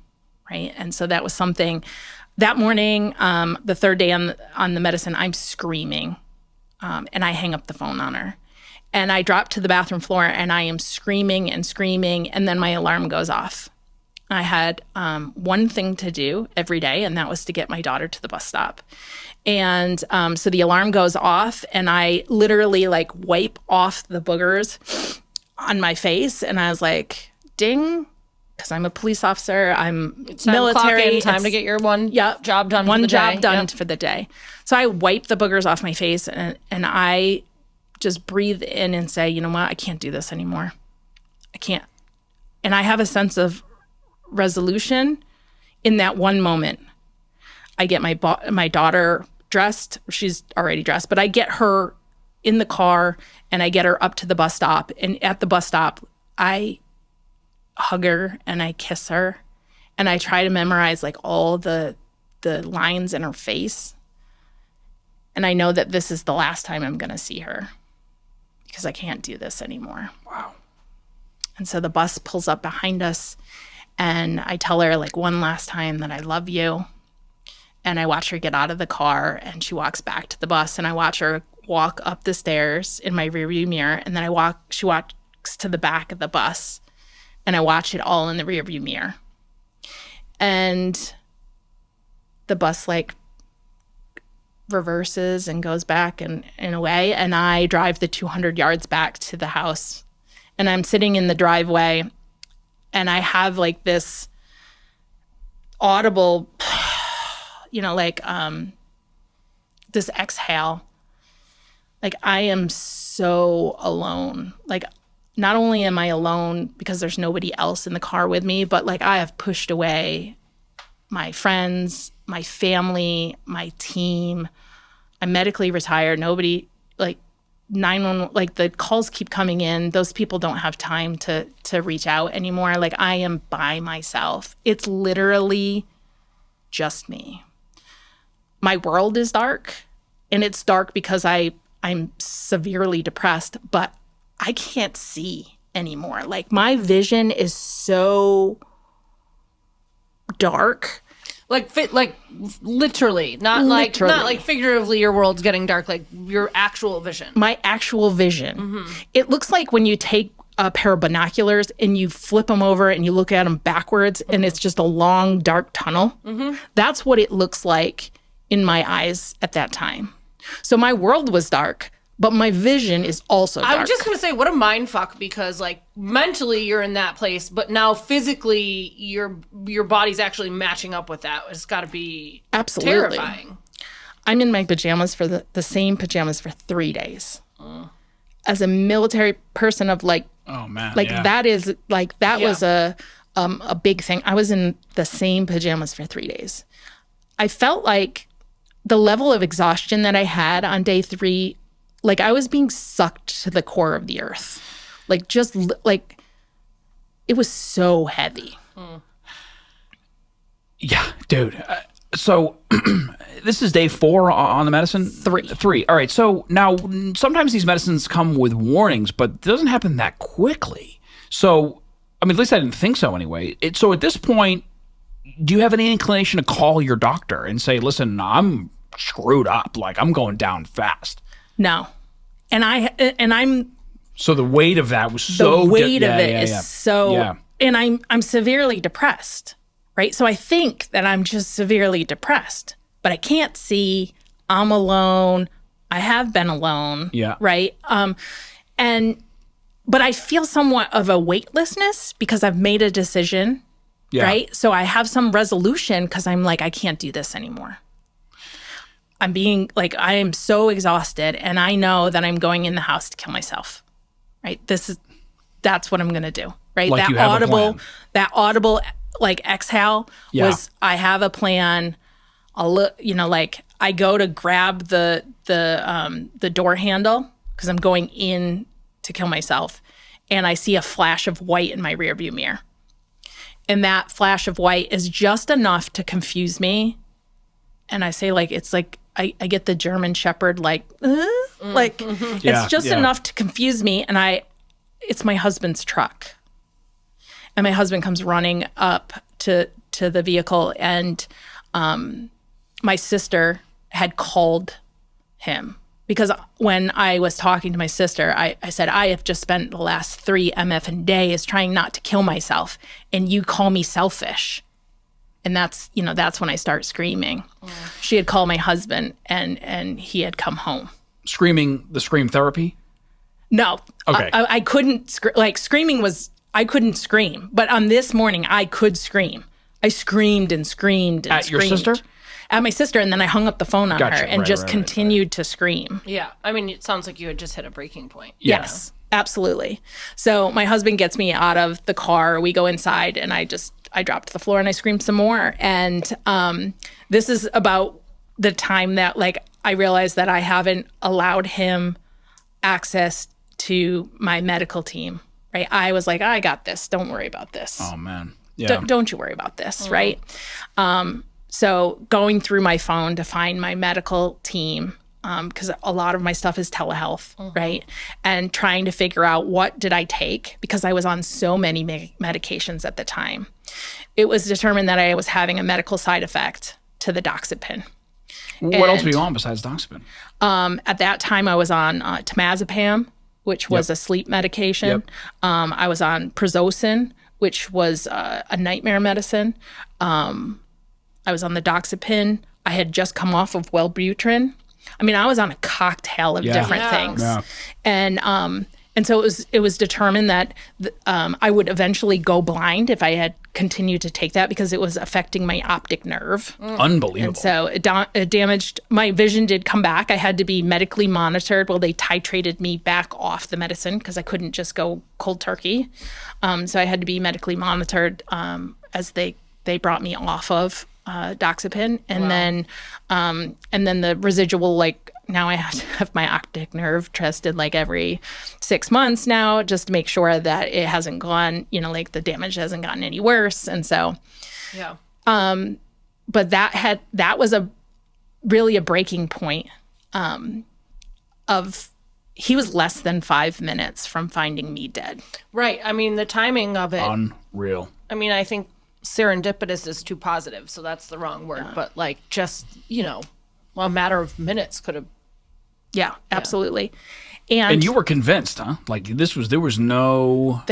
right? And so that was something. That morning, the third day on the medicine, I'm screaming, and I hang up the phone on her. And I drop to the bathroom floor, and I am screaming and screaming, and then my alarm goes off. I had one thing to do every day, and that was to get my daughter to the bus stop. And so the alarm goes off, and I literally like wipe off the boogers on my face, and I was like, ding. Because I'm a police officer, I'm military. Time to get your one job done. One for the job day. done for the day. So I wipe the boogers off my face, and I just breathe in and say, you know what, I can't do this anymore. I can't. And I have a sense of resolution in that one moment. I get my daughter dressed. She's already dressed, but I get her in the car, and I get her up to the bus stop. And at the bus stop, I hug her and I kiss her, and I try to memorize like all the lines in her face. And I know that this is the last time I'm going to see her because I can't do this anymore. Wow. And so the bus pulls up behind us, and I tell her like one last time that I love you. And I watch her get out of the car, and she walks back to the bus, and I watch her walk up the stairs in my rearview mirror. And then she walks to the back of the bus, and I watch it all in the rearview mirror. And the bus like reverses and goes back and away, and I drive the 200 yards back to the house. And I'm sitting in the driveway, and I have like this audible, you know, like this exhale. Like I am so alone. Like not only am I alone because there's nobody else in the car with me, but like I have pushed away my friends, my family, my team. I'm medically retired. Nobody, like 911, like the calls keep coming in. Those people don't have time to reach out anymore. Like I am by myself. It's literally just me. My world is dark, and it's dark because I'm severely depressed, but I can't see anymore. Like my vision is so dark. Like literally, not like figuratively. Your world's getting dark. Like your actual vision. My actual vision. It looks like when you take a pair of binoculars and you flip them over and you look at them backwards, and it's just a long dark tunnel. That's what it looks like in my eyes at that time. So my world was dark, but my vision is also dark. I'm just going to say, what a mind fuck, because like mentally you're in that place, but now physically your body's actually matching up with that. It's got to be absolutely terrifying. I'm in my pajamas for the same pajamas for 3 days. As a military person of like, oh man, like yeah. that is like, that was a big thing. I was in the same pajamas for 3 days. I felt like the level of exhaustion that I had on day 3, like I was being sucked to the core of the earth. Like just like it was so heavy. Yeah, dude. So this is day 4 on the medicine? 3. All right. So now sometimes these medicines come with warnings, but it doesn't happen that quickly. So, I mean, at least I didn't think so anyway. So at this point, do you have any inclination to call your doctor and say, listen, I'm screwed up. Like I'm going down fast. No. And I'm so the weight of that was so the weight of it is so and I'm severely depressed, right? So I think that I'm just severely depressed, but I can't see. I'm alone. I have been alone. Yeah. Right. And but I feel somewhat of a weightlessness because I've made a decision, right? So I have some resolution because I'm like, I can't do this anymore. I'm being like, I am so exhausted, and I know that I'm going in the house to kill myself, right? That's what I'm going to do, right? Like you have a plan. That audible like exhale was, I have a plan. I'll look, like I go to grab the door handle because I'm going in to kill myself, and I see a flash of white in my rearview mirror. And that flash of white is just enough to confuse me. And I say, like, it's like, I get the German Shepherd, like, it's just enough to confuse me. And it's my husband's truck. And my husband comes running up to the vehicle, and my sister had called him. Because when I was talking to my sister, I said, I have just spent the last 3 MFing days trying not to kill myself, and you call me selfish. And that's when I start screaming. She had called my husband, and he had come home. Screaming, the scream therapy? No. Okay. I couldn't, screaming was, I couldn't scream. But on this morning, I could scream. I screamed and screamed and At screamed. your sister? At my sister, and then I hung up the phone on her and just continued to scream. Yeah. I mean, it sounds like you had just hit a breaking point. Yes, absolutely. So my husband gets me out of the car. We go inside, and I dropped to the floor and I screamed some more. And this is about the time that, like, I realized that I haven't allowed him access to my medical team, right? I was like, I got this. Don't worry about this. Oh, man. Yeah. Don't you worry about this, right? So going through my phone to find my medical team, because a lot of my stuff is telehealth, right? And trying to figure out what did I take, because I was on so many medications at the time. It was determined that I was having a medical side effect to the Doxepin. What else were you on besides Doxepin? At that time, I was on temazepam, which was a sleep medication. I was on Prozocin, which was a nightmare medicine. I was on the Doxepin. I had just come off of Wellbutrin. I mean, I was on a cocktail of different things. Yeah. And so it was determined that I would eventually go blind if I had continued to take that, because it was affecting my optic nerve. Unbelievable. And so it damaged, my vision did come back. I had to be medically monitored. Well, they titrated me back off the medicine because I couldn't just go cold turkey. So I had to be medically monitored as they brought me off of Doxepin, and then the residual, like, now I have to have my optic nerve tested like every 6 months now, just to make sure that it hasn't gone, like the damage hasn't gotten any worse. And so, but that was really a breaking point. He was less than 5 minutes from finding me dead. Right. I mean, the timing of it. Unreal. I mean, I think serendipitous is too positive, so that's the wrong word. But like, just, a matter of minutes could have. Yeah, absolutely. And you were convinced, huh? Like, there was no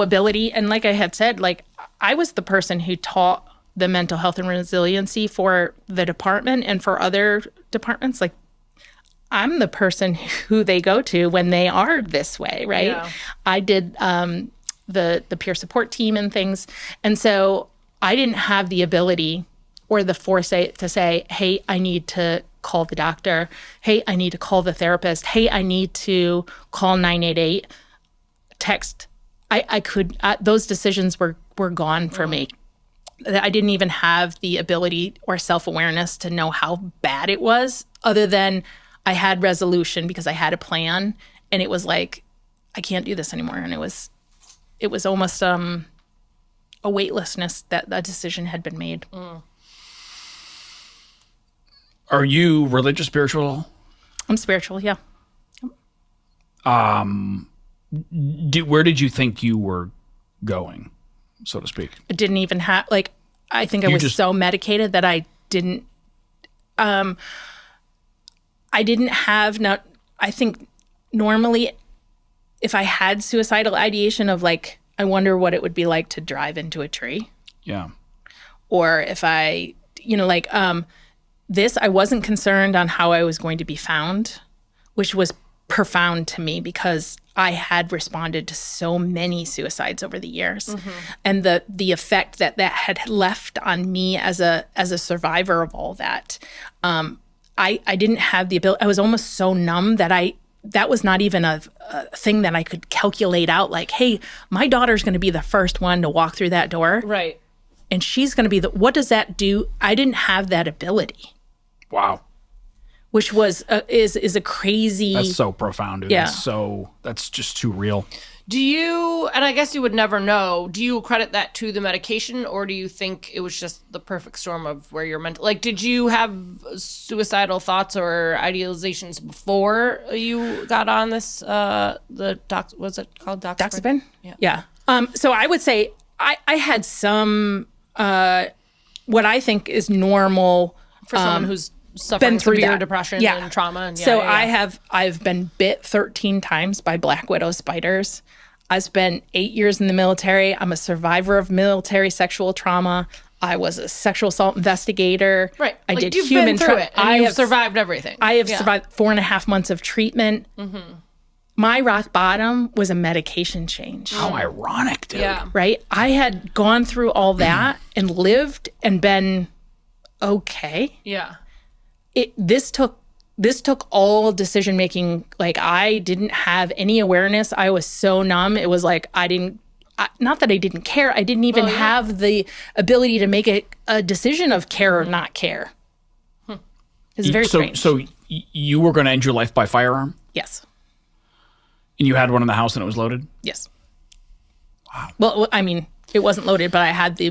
ability. And like I had said, like, I was the person who taught the mental health and resiliency for the department and for other departments. Like, I'm the person who they go to when they are this way, right? Yeah. I did the peer support team and things. And so I didn't have the ability or the foresight to say, hey, I need to call the doctor. Hey, I need to call the therapist. Hey, I need to call 988, text. Those decisions were gone for me. I didn't even have the ability or self-awareness to know how bad it was, other than I had resolution because I had a plan, and it was like, I can't do this anymore. And it was almost a weightlessness that a decision had been made. Are you religious, spiritual? I'm spiritual, yeah. Where did you think you were going, so to speak? I didn't even have, like, I think I was so medicated that I didn't, I didn't have, I think normally if I had suicidal ideation of, like, I wonder what it would be like to drive into a tree. Yeah. Or if I, I wasn't concerned on how I was going to be found, which was profound to me because I had responded to so many suicides over the years, and the effect that had left on me as a survivor of all that. I didn't have the ability. I was almost so numb that that was not even a thing that I could calculate out. Like, hey, my daughter's going to be the first one to walk through that door, Right. and she's going to be what does that do? I didn't have that ability. Wow. Which was is a crazy. That's so profound, dude. Yeah. That's just too real. Do you, and I guess you would never know, do you credit that to the medication, or do you think it was just the perfect storm of where you're mental? Like, did you have suicidal thoughts or idealizations before you got on this, what's it called? Doxepin? Yeah. So I would say I had some, what I think is normal. For someone who's suffering been through severe that. depression and trauma. And I've been bit 13 times by black widow spiders. I spent 8 years in the military. I'm a survivor of military sexual trauma. I was a sexual assault investigator. Right. I like did you've human been through it, and you've have survived everything. I have survived 4.5 months of treatment. My rock bottom was a medication change. How ironic, dude. Yeah. Right? I had gone through all that and lived and been okay. Yeah. This took all decision making. Like, I didn't have any awareness. I was so numb. It was like not that I didn't care. I didn't even have the ability to make a decision of care or not care. It's very strange. So you were going to end your life by firearm? Yes. And you had one in the house and it was loaded? Yes. Wow. Well, I mean, it wasn't loaded, but I had the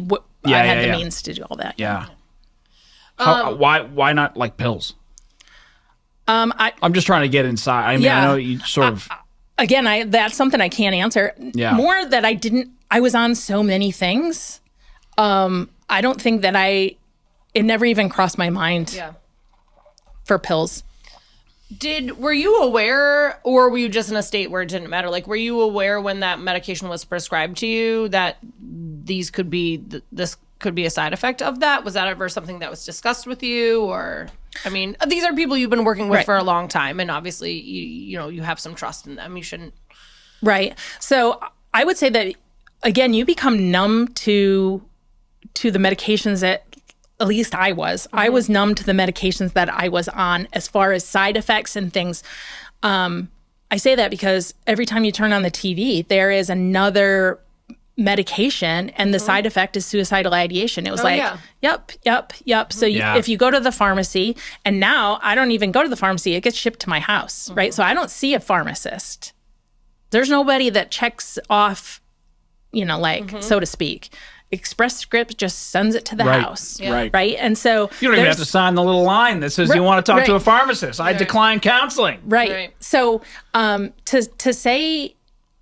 means to do all that. Yeah. Why not like pills? I'm just trying to get inside. I mean, I know you sort of. Again, that's something I can't answer. Yeah. More that I was on so many things. I don't think that it never even crossed my mind for pills. Were you aware, or were you just in a state where it didn't matter? Like, were you aware when that medication was prescribed to you that this could be a side effect of that? Was that ever something that was discussed with you? Or, I mean, these are people you've been working with for a long time, and obviously, you have some trust in them. You shouldn't. Right. So I would say that, again, you become numb to the medications that, at least I was. I was numb to the medications that I was on as far as side effects and things. I say that because every time you turn on the TV, there is another medication, and the side effect is suicidal ideation. It was yep. So if you go to the pharmacy, and now I don't even go to the pharmacy, it gets shipped to my house, right? So I don't see a pharmacist. There's nobody that checks off, so to speak. Express Scripts just sends it to the house, right? And so you don't even have to sign the little line that says you want to talk to a pharmacist. I decline counseling. Right. So to say,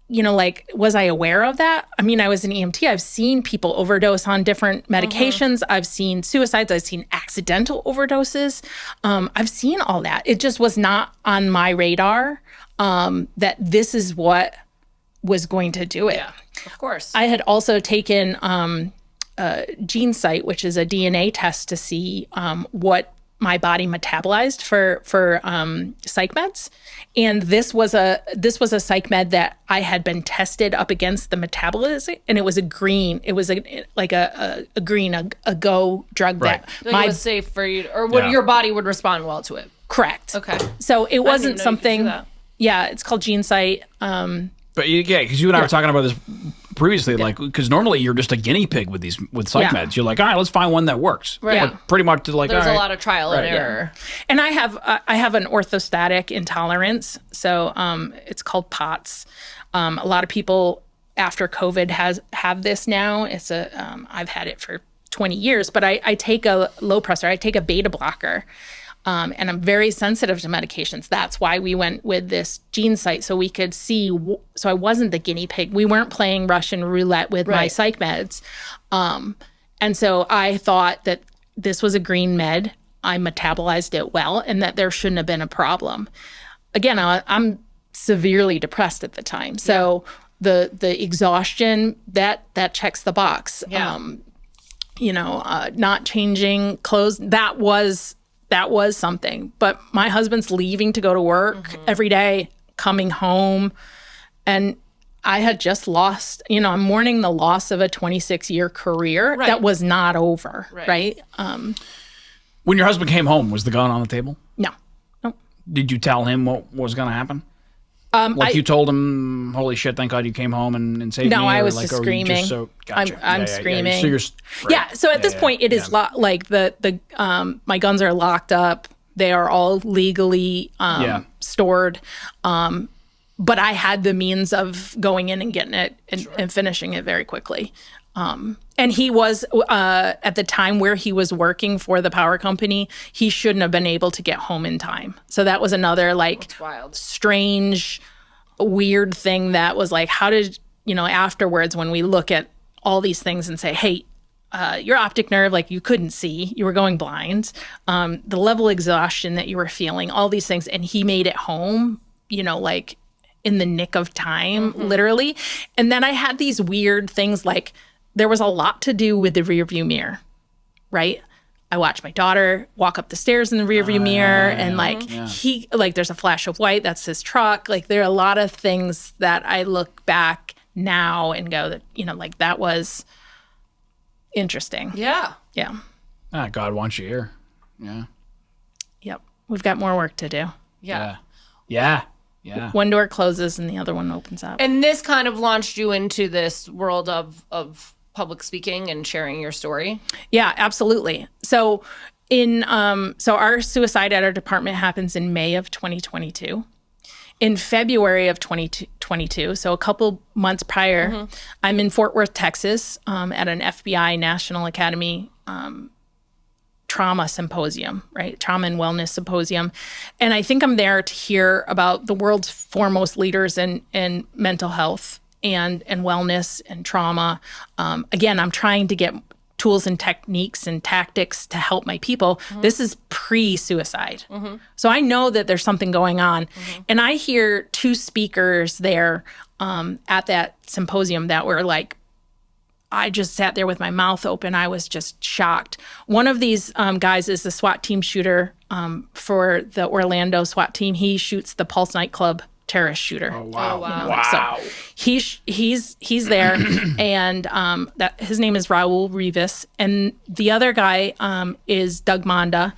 was I aware of that? I mean, I was an EMT. I've seen people overdose on different medications. I've seen suicides. I've seen accidental overdoses. I've seen all that. It just was not on my radar that this is what was going to do it. Yeah, of course. I had also taken GeneSight, which is a DNA test to see what my body metabolized for psych meds, and this was a psych med that I had been tested up against the metabolism, and it was a green. It was a go drug that it was safe for you, or your body would respond well to it. Correct. Okay. So it wasn't something. Yeah, it's called GeneSight. But because you and I were talking about this previously, because normally you're just a guinea pig with psych meds. You're like, all right, let's find one that works. Right. Like, pretty much like, there's a lot of trial and error. And I have an orthostatic intolerance, so it's called POTS. A lot of people after COVID have this now. It's I've had it for 20 years, but I take a low pressor. I take a beta blocker. And I'm very sensitive to medications. That's why we went with this GeneSight, so we could see. So I wasn't the guinea pig. We weren't playing Russian roulette with my psych meds. And so I thought that this was a green med. I metabolized it well, and that there shouldn't have been a problem. Again, I'm severely depressed at the time. So the exhaustion, that checks the box. Yeah. Not changing clothes, that was something. But my husband's leaving to go to work every day, coming home, and I had just lost, I'm mourning the loss of a 26-year career that was not over, right? When your husband came home, was the gun on the table? No. Did you tell him what was going to happen? You told him, holy shit, thank God you came home and saved me? No, I was like, just screaming. Gotcha. I'm screaming. So you're, so at this point, it is like my guns are locked up. They are all legally stored. But I had the means of going in and getting it and finishing it very quickly. And he was, at the time where he was working for the power company, he shouldn't have been able to get home in time. So that was another strange, weird thing that was like, how did, afterwards when we look at all these things and say, hey, your optic nerve, like you couldn't see, you were going blind, the level of exhaustion that you were feeling, all these things. And he made it home, like in the nick of time, literally. And then I had these weird things like, there was a lot to do with the rearview mirror, right? I watched my daughter walk up the stairs in the rearview mirror, and there's a flash of white. That's his truck. Like there are a lot of things that I look back now and go that that was interesting. Yeah. Yeah. God wants you here. Yeah. Yep. We've got more work to do. Yeah. Yeah. One door closes and the other one opens up. And this kind of launched you into this world of public speaking and sharing your story. Yeah, absolutely. So our suicide at our department happens in May of 2022. In February of 2022, so a couple months prior, I'm in Fort Worth, Texas, at an FBI National Academy trauma symposium, right? Trauma and wellness symposium. And I think I'm there to hear about the world's foremost leaders in mental health and wellness and trauma. Again, I'm trying to get tools and techniques and tactics to help my people. This is pre-suicide. So I know that there's something going on. And I hear two speakers there at that symposium that were like, I just sat there with my mouth open. I was just shocked. One of these guys is the SWAT team shooter for the Orlando SWAT team. He shoots the Pulse nightclub terrorist shooter. Oh, wow. Wow. So he's there, and that his name is Raul Rivas. And the other guy is Doug Monda.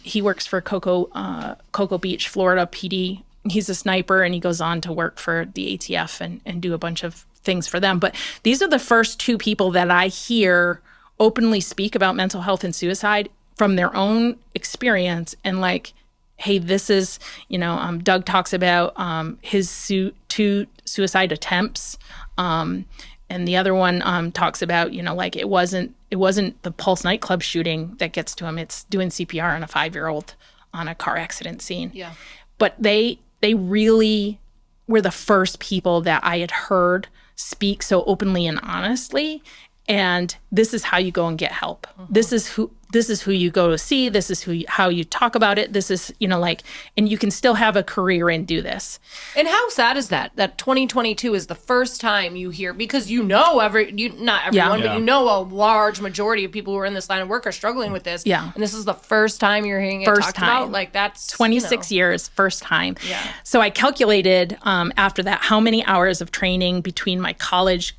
He works for Cocoa Beach, Florida PD. He's a sniper, and he goes on to work for the ATF and do a bunch of things for them. But these are the first two people that I hear openly speak about mental health and suicide from their own experience. And like, hey, this is, Doug talks about his two suicide attempts. And the other one talks about, it wasn't the Pulse nightclub shooting that gets to him. It's doing CPR on a 5-year-old on a car accident scene. Yeah. But they really were the first people that I had heard speak so openly and honestly. And this is how you go and get help. This is who you go to see. This is how you talk about it. This is, and you can still have a career and do this. And how sad is that 2022 is the first time you hear, because not everyone, but a large majority of people who are in this line of work are struggling with this. Yeah. And this is the first time you're hearing it talked about. Like that's 26 years, first time. Yeah. So I calculated after that how many hours of training between my college,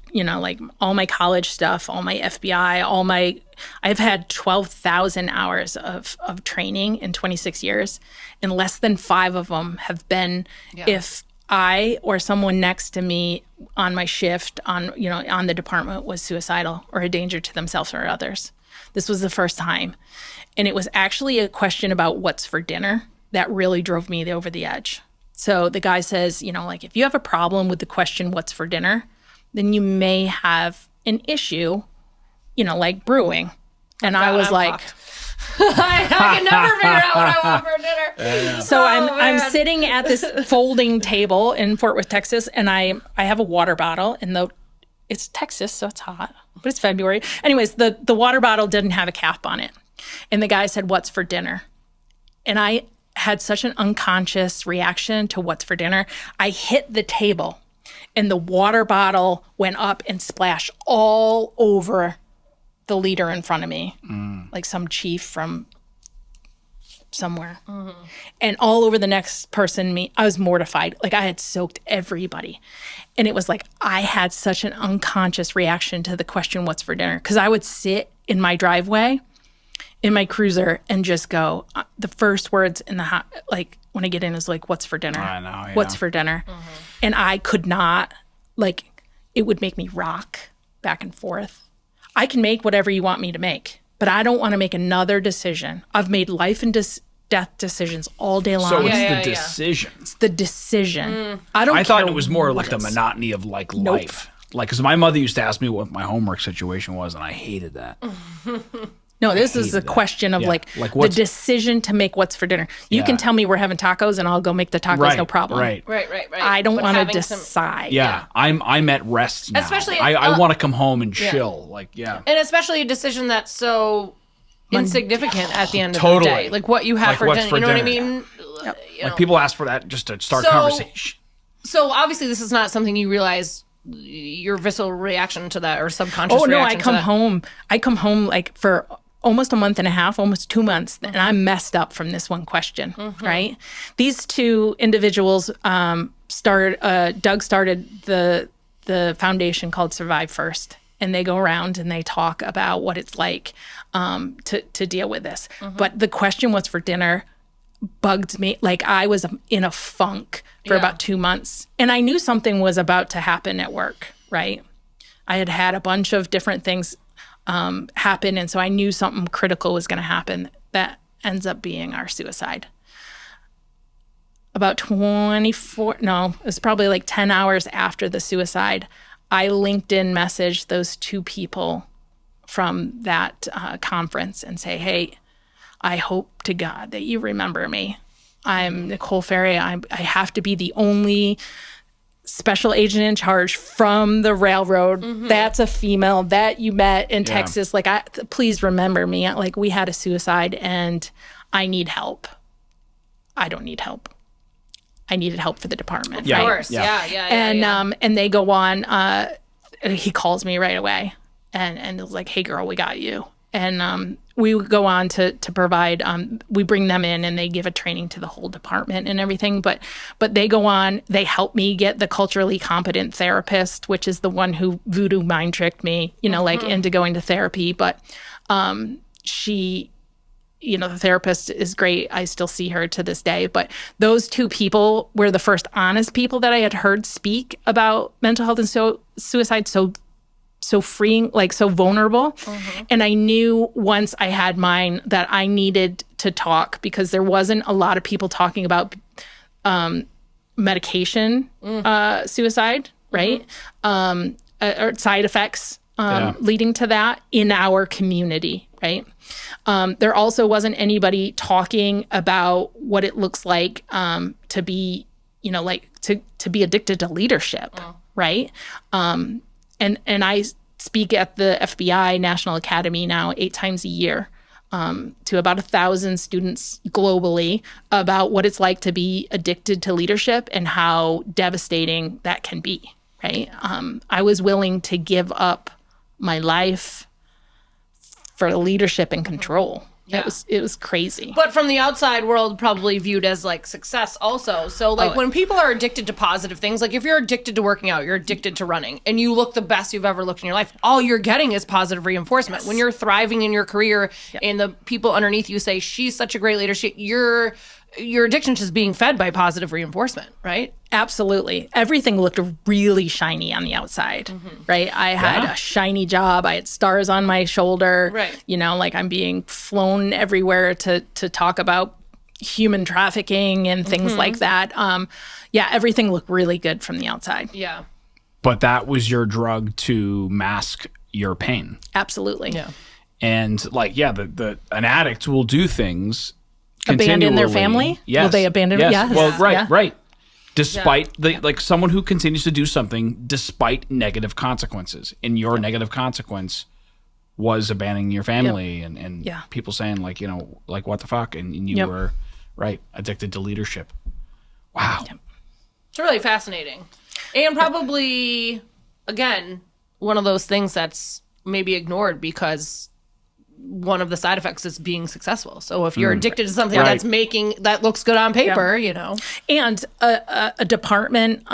all my college stuff, all my FBI, I've had 12,000 hours of training in 26 years, and less than 5 of them have been if I or someone next to me on my shift on the department was suicidal or a danger to themselves or others. This was the first time. And it was actually a question about what's for dinner that really drove me over the edge. So the guy says, if you have a problem with the question, what's for dinner, then you may have an issue, like brewing. And I was like, I can never figure out what I want for dinner. So I'm sitting at this folding table in Fort Worth, Texas, and I have a water bottle, and it's Texas, so it's hot, but it's February. Anyways, the water bottle didn't have a cap on it. And the guy said, what's for dinner? And I had such an unconscious reaction to what's for dinner. I hit the table, and the water bottle went up and splashed all over the leader in front of me, like some chief from somewhere. And all over the next person, I was mortified. Like I had soaked everybody. And it was like I had such an unconscious reaction to the question, what's for dinner? Because I would sit in my driveway, in my cruiser, and just go, the first words in the house, like when I get in is like, what's for dinner? I know, yeah. What's for dinner? And I could not, like, it would make me rock back and forth. I can make whatever you want me to make, but I don't want to make another decision. I've made life and death decisions all day long. So it's the decision. It's the decision. I thought it was more like the monotony of like life. Like, because my mother used to ask me what my homework situation was, and I hated that. No, this is a question of like the decision to make what's for dinner. You can tell me we're having tacos, and I'll go make the tacos, no problem. Right. I don't want to decide. I'm at rest now. Especially, I want to come home and chill. Like, and especially a decision that's so insignificant at the end of the day. Like what you have for dinner. You know what I mean? Yep. Like people ask for that just to start conversation. So obviously, this is not something you realize. Your visceral reaction to that, or subconscious reaction to that. I come home like for almost a month and a half, almost 2 months, and I'm messed up from this one question, right? These two individuals Doug started the foundation called Survive First, and they go around and they talk about what it's like to deal with this. But the question, what's for dinner, bugged me. Like I was in a funk for about 2 months, and I knew something was about to happen at work, right? I had had a bunch of different things happen, and so I knew something critical was going to happen that ends up being our suicide. About it was probably like 10 hours after the suicide, I LinkedIn messaged those two people from that conference and say, hey, I hope to God that you remember me. I'm Nicole Ferry. I have to be the only special agent in charge from the railroad that's a female that you met in Texas. Like, please remember me. Like, we had a suicide and I need help. I don't need help. I needed help for the department. Of course. Yeah. And they go on, he calls me right away and was like, hey girl, we got you. And we go on to provide, we bring them in and they give a training to the whole department and everything. But they go on, they help me get the culturally competent therapist, which is the one who voodoo mind tricked me, into going to therapy. But she, the therapist is great. I still see her to this day. But those two people were the first honest people that I had heard speak about mental health and suicide so freeing, like so vulnerable. And I knew once I had mine that I needed to talk because there wasn't a lot of people talking about medication suicide, right? Or side effects leading to that in our community, right? There also wasn't anybody talking about what it looks like to be, to be addicted to leadership, right? And I speak at the FBI National Academy now 8 times a year to about 1,000 students globally about what it's like to be addicted to leadership and how devastating that can be, right? I was willing to give up my life for leadership and control. Yeah. It was crazy. But from the outside world, probably viewed as like success also. So like when people are addicted to positive things, like if you're addicted to working out, you're addicted to running, and you look the best you've ever looked in your life, all you're getting is positive reinforcement. Yes. When you're thriving in your career and the people underneath you say, she's such a great leader, your addiction is being fed by positive reinforcement, right? Absolutely. Everything looked really shiny on the outside, right? I had a shiny job. I had stars on my shoulder, right? Like I'm being flown everywhere to talk about human trafficking and things like that. Everything looked really good from the outside. Yeah. But that was your drug to mask your pain. Absolutely. Yeah. And like, an addict will do things. Abandon their family? Yes. Will they abandon? Yes. Yes. Well, right. Despite someone who continues to do something despite negative consequences. And your negative consequence was abandoning your family and people saying like, what the fuck? And you were addicted to leadership. Wow. Yep. It's really fascinating. And probably, again, one of those things that's maybe ignored because one of the side effects is being successful. So if you're addicted to something Right. that looks good on paper, And a department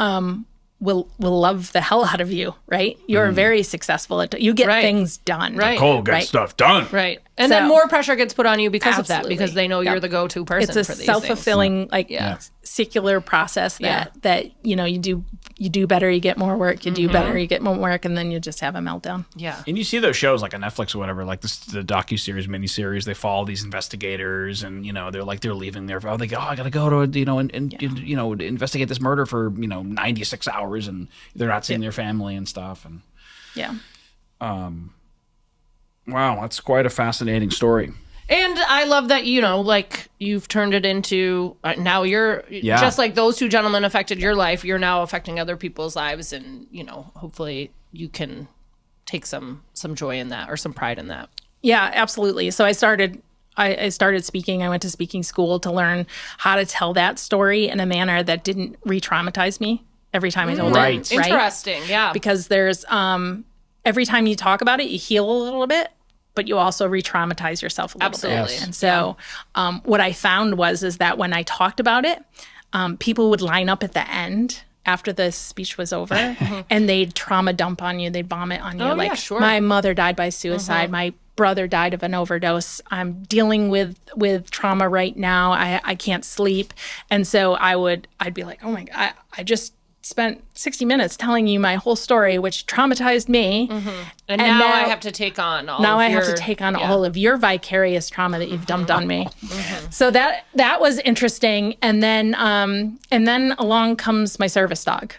will love the hell out of you, right? You're very successful at you get Right. things done. Right. Nicole, get Right. stuff done. right. And So- then more pressure gets put on you because of that, Absolutely. because they know Yep. you're the go-to person It's a for these self-fulfilling Yeah. circular process that you do better, you get more work, you do better, you get more work, and then you just have a meltdown. things. Yeah. And you see those shows like on Netflix or whatever, like the docuseries, miniseries. They follow these investigators, and they're leaving there. I gotta go to investigate this murder for 96 hours, and they're not seeing their family and stuff. And Yeah. wow, that's quite a fascinating story. And I love that, you've turned it into now you're just like those two gentlemen affected your life. You're now affecting other people's lives. And, hopefully you can take some joy in that or some pride in that. Yeah, absolutely. So I started speaking. I went to speaking school to learn how to tell that story in a manner that didn't re-traumatize me every time I told Right. it. Right. Interesting. Yeah. Because there's every time you talk about it, you heal a little bit, but you also re-traumatize yourself a little Absolutely. bit. Yes. And so what I found is that when I talked about it, people would line up at the end after the speech was over and they'd trauma dump on you. They'd vomit on you. Oh, like, yeah, sure. my mother died by suicide. My brother died of an overdose. I'm dealing with trauma right now. I can't sleep. And so I'd be like, oh my God, I just spent 60 minutes telling you my whole story, which traumatized me. And now I have to take on all Now of I your, have to take on all of your vicarious trauma that you've dumped on me. So that was interesting. And then along comes my service dog,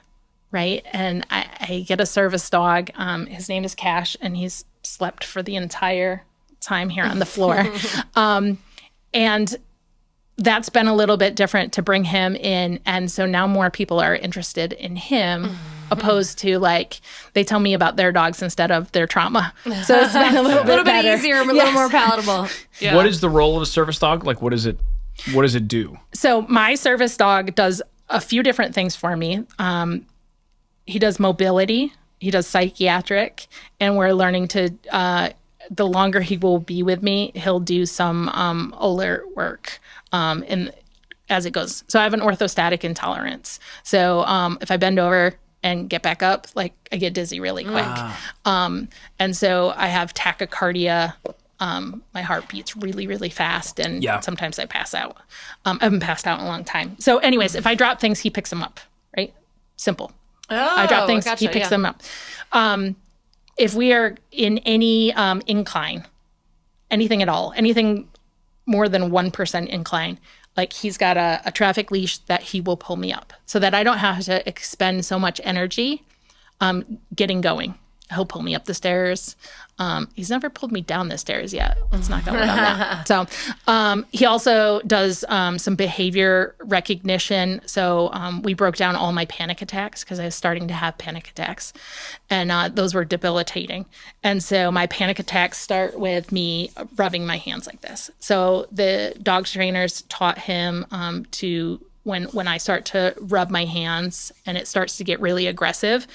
right? And I get a service dog. His name is Cash, and he's slept for the entire time here on the floor. And that's been a little bit different to bring him in. And so now more people are interested in him, opposed to they tell me about their dogs instead of their trauma. So it's been a little bit better. easier, a little more palatable. Yeah. What is the role of a service dog? Like, what does it do? So my service dog does a few different things for me. He does mobility, he does psychiatric, and we're learning to, the longer he will be with me, he'll do some alert work as it goes. So I have an orthostatic intolerance. So if I bend over and get back up, I get dizzy really quick. And so I have tachycardia. My heart beats really, really fast, and sometimes I pass out. I haven't passed out in a long time. So anyways, if I drop things, he picks them up, right? Simple. I drop things, gotcha, he picks them up. If we are in any incline, anything at all, anything more than 1% incline, he's got a traffic leash that he will pull me up so that I don't have to expend so much energy getting going. He'll pull me up the stairs. He's never pulled me down the stairs yet. Let's not go on that. So he also does some behavior recognition. So we broke down all my panic attacks because I was starting to have panic attacks, and those were debilitating. And so my panic attacks start with me rubbing my hands like this. So the dog trainers taught him to when I start to rub my hands and it starts to get really aggressive,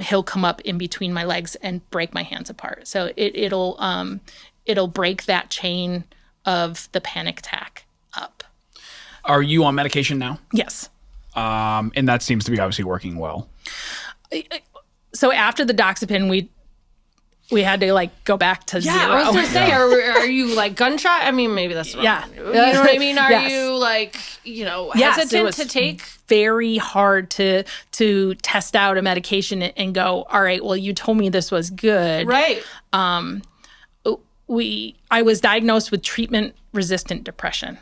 he'll come up in between my legs and break my hands apart. So it'll break that chain of the panic attack up. Are you on medication now? Yes. And that seems to be obviously working well. So after the Doxepin, we had to go back to zero. I was gonna say, are you gunshot? I mean, maybe that's wrong. Yeah. You know what I mean? Are Yes. you Yes, hesitant it was to take? very hard to test out a medication and go, all right, well, you told me this was good. Right. I was diagnosed with treatment-resistant depression,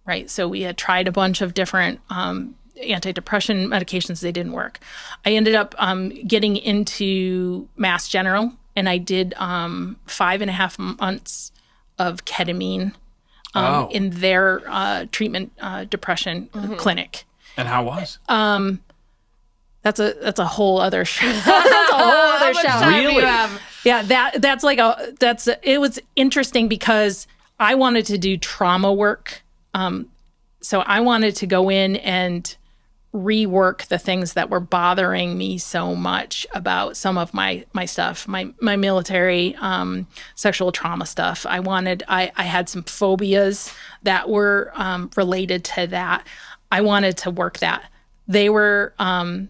right? So we had tried a bunch of different antidepressant medications. They didn't work. I ended up getting into Mass General, and I did 5.5 months of ketamine in their treatment depression clinic. And how was? That's a whole other show. That's a whole other show. Really? Yeah, it was interesting because I wanted to do trauma work. So I wanted to go in and rework the things that were bothering me so much about some of my stuff, my military sexual trauma stuff. I had some phobias that were related to that. I wanted to work that. They're a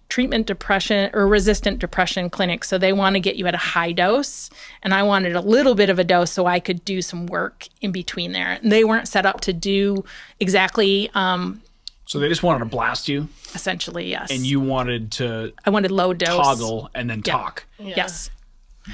treatment depression or resistant depression clinic. So they want to get you at a high dose. And I wanted a little bit of a dose so I could do some work in between there. And they weren't set up to do exactly. So they just wanted to blast you? Essentially, yes. And you wanted to I wanted low dose. toggle and then talk. Yeah. Yes.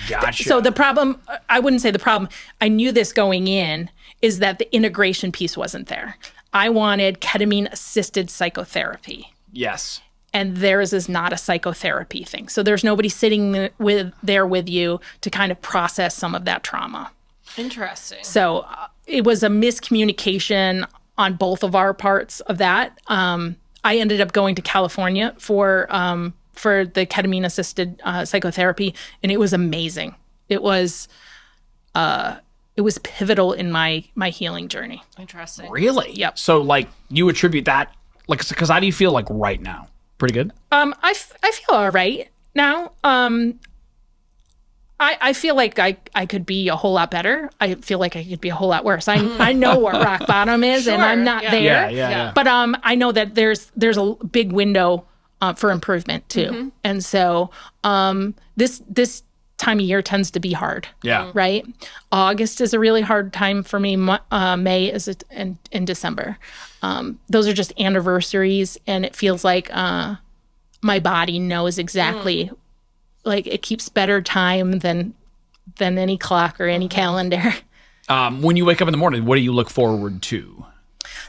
Gotcha. So the problem, I wouldn't say the problem, I knew this going in, is that the integration piece wasn't there. I wanted ketamine-assisted psychotherapy. Yes. And theirs is not a psychotherapy thing. So there's nobody sitting there with you to kind of process some of that trauma. Interesting. So it was a miscommunication on both of our parts of that. I ended up going to California for the ketamine-assisted psychotherapy, and it was amazing. It was pivotal in my healing journey. Interesting. Really? Yep. So, like, you attribute that, like, because how do you feel, like, right now? Pretty good? I feel all right now. I feel like I could be a whole lot better. I feel like I could be a whole lot worse. I know what rock bottom is, and I'm not there. Yeah. But I know that there's a big window for improvement too. And so this time of year tends to be hard. Yeah. Right? August is a really hard time for me. May is and December. Those are just anniversaries, and it feels like my body knows exactly. Like it keeps better time than any clock or any calendar. When you wake up in the morning, what do you look forward to?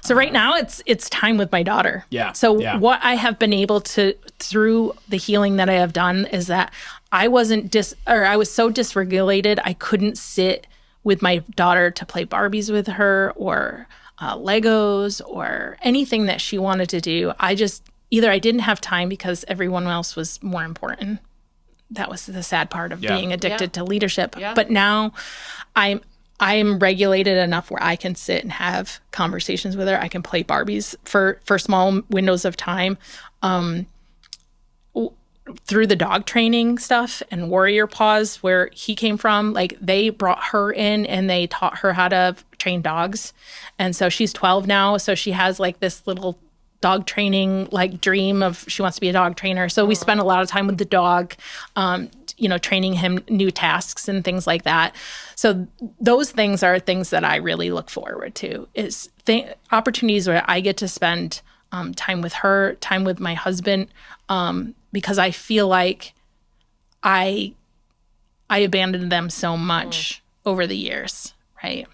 So right now it's time with my daughter. Yeah. So yeah. what I have been able to, through the healing that I have done, is that I was so dysregulated I couldn't sit with my daughter to play Barbies with her or Legos or anything that she wanted to do. Either I didn't have time because everyone else was more important. That was the sad part of being addicted to leadership. Yeah. But now I'm regulated enough where I can sit and have conversations with her. I can play Barbies for small windows of time. Through the dog training stuff and Warrior Paws, where he came from, like they brought her in and they taught her how to train dogs. And so she's 12 now. So she has like this little dog training like dream of she wants to be a dog trainer. So we spend a lot of time with the dog, training him new tasks and things like that. So those things are things that I really look forward to, is opportunities where I get to spend time with her, time with my husband, because I feel like I abandoned them so much over the years, right?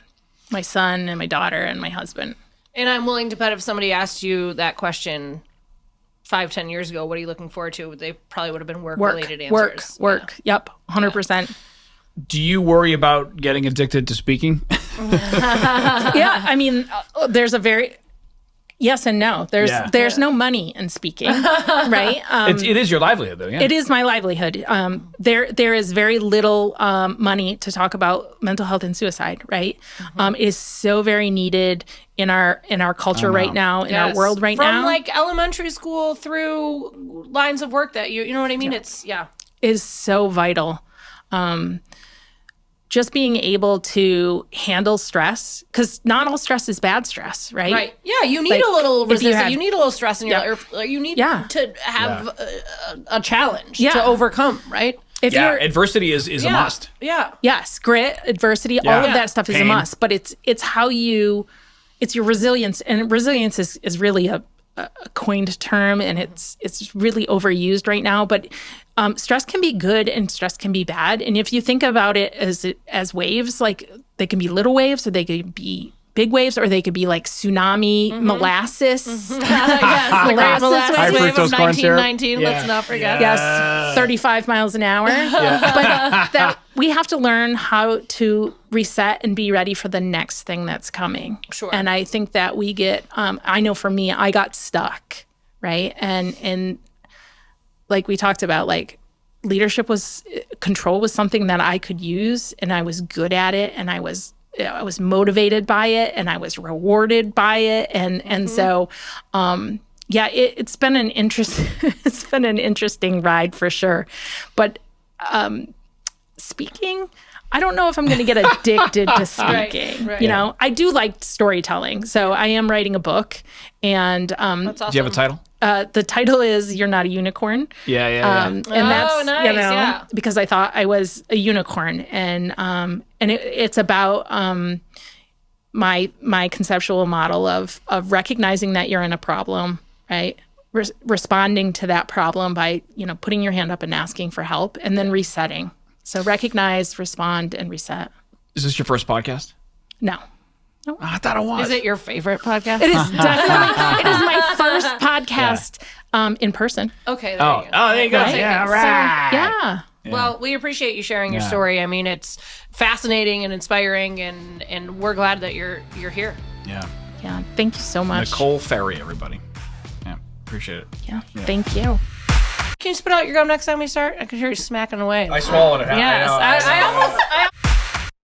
My son and my daughter and my husband. And I'm willing to bet if somebody asked you that question 5-10 years ago, what are you looking forward to? They probably would have been work-related answers. Work. Yep, 100%. Do you worry about getting addicted to speaking? Yeah, I mean, there's a very... Yes and no. There's no money in speaking, right? It is your livelihood, though. Yeah. It is my livelihood. There is very little money to talk about mental health and suicide, right? It is so very needed in our culture right now, in our world right now. From like elementary school through lines of work that you know what I mean? It's is so vital. Just being able to handle stress, because not all stress is bad stress, right? Right. Yeah, you need a little resistance. You need a little stress in your life. You need to have a challenge to overcome, right? Adversity is a must. Yeah. Yes, grit, adversity, all of that stuff is a must. But it's how it's your resilience, and resilience is really a coined term, and it's really overused right now. But stress can be good and stress can be bad. And if you think about it as waves, like they can be little waves or they could be big waves, or they could be like tsunami, molasses. Yes, the great molasses High wave of fructose corn syrup. 1919. Let's not forget. Yes, 35 miles an hour. But that we have to learn how to reset and be ready for the next thing that's coming. Sure. And I think that we get, I know for me, I got stuck, right? And like we talked about, like control was something that I could use, and I was good at it, and I was motivated by it, and I was rewarded by it, and so yeah, it's been an it's been an interesting ride for sure. But speaking, I don't know if I'm going to get addicted to speaking. Right. You know, I do like storytelling, so I am writing a book, and That's awesome. Do you have a title? the title is "You're Not a Unicorn." Yeah. And that's nice, you know yeah. because I thought I was a unicorn, and it's about my conceptual model of recognizing that you're in a problem, right? Responding to that problem by putting your hand up and asking for help, and then resetting. So recognize, respond, and reset. Is this your first podcast? No. Oh, I thought it was. Is it your favorite podcast? It is definitely. It is my first podcast in person. Okay. Oh, there you go. Right. Yeah, So, right. yeah. Well, we appreciate you sharing your Yeah. story. I mean, it's fascinating and inspiring, and we're glad that you're here. Yeah. Yeah. Thank you so much. Nicole Ferry, everybody. Yeah, appreciate it. Yeah. Thank you. Can you spit out your gum next time we start? I can hear you smacking away. I swallowed it. Yes. I almost.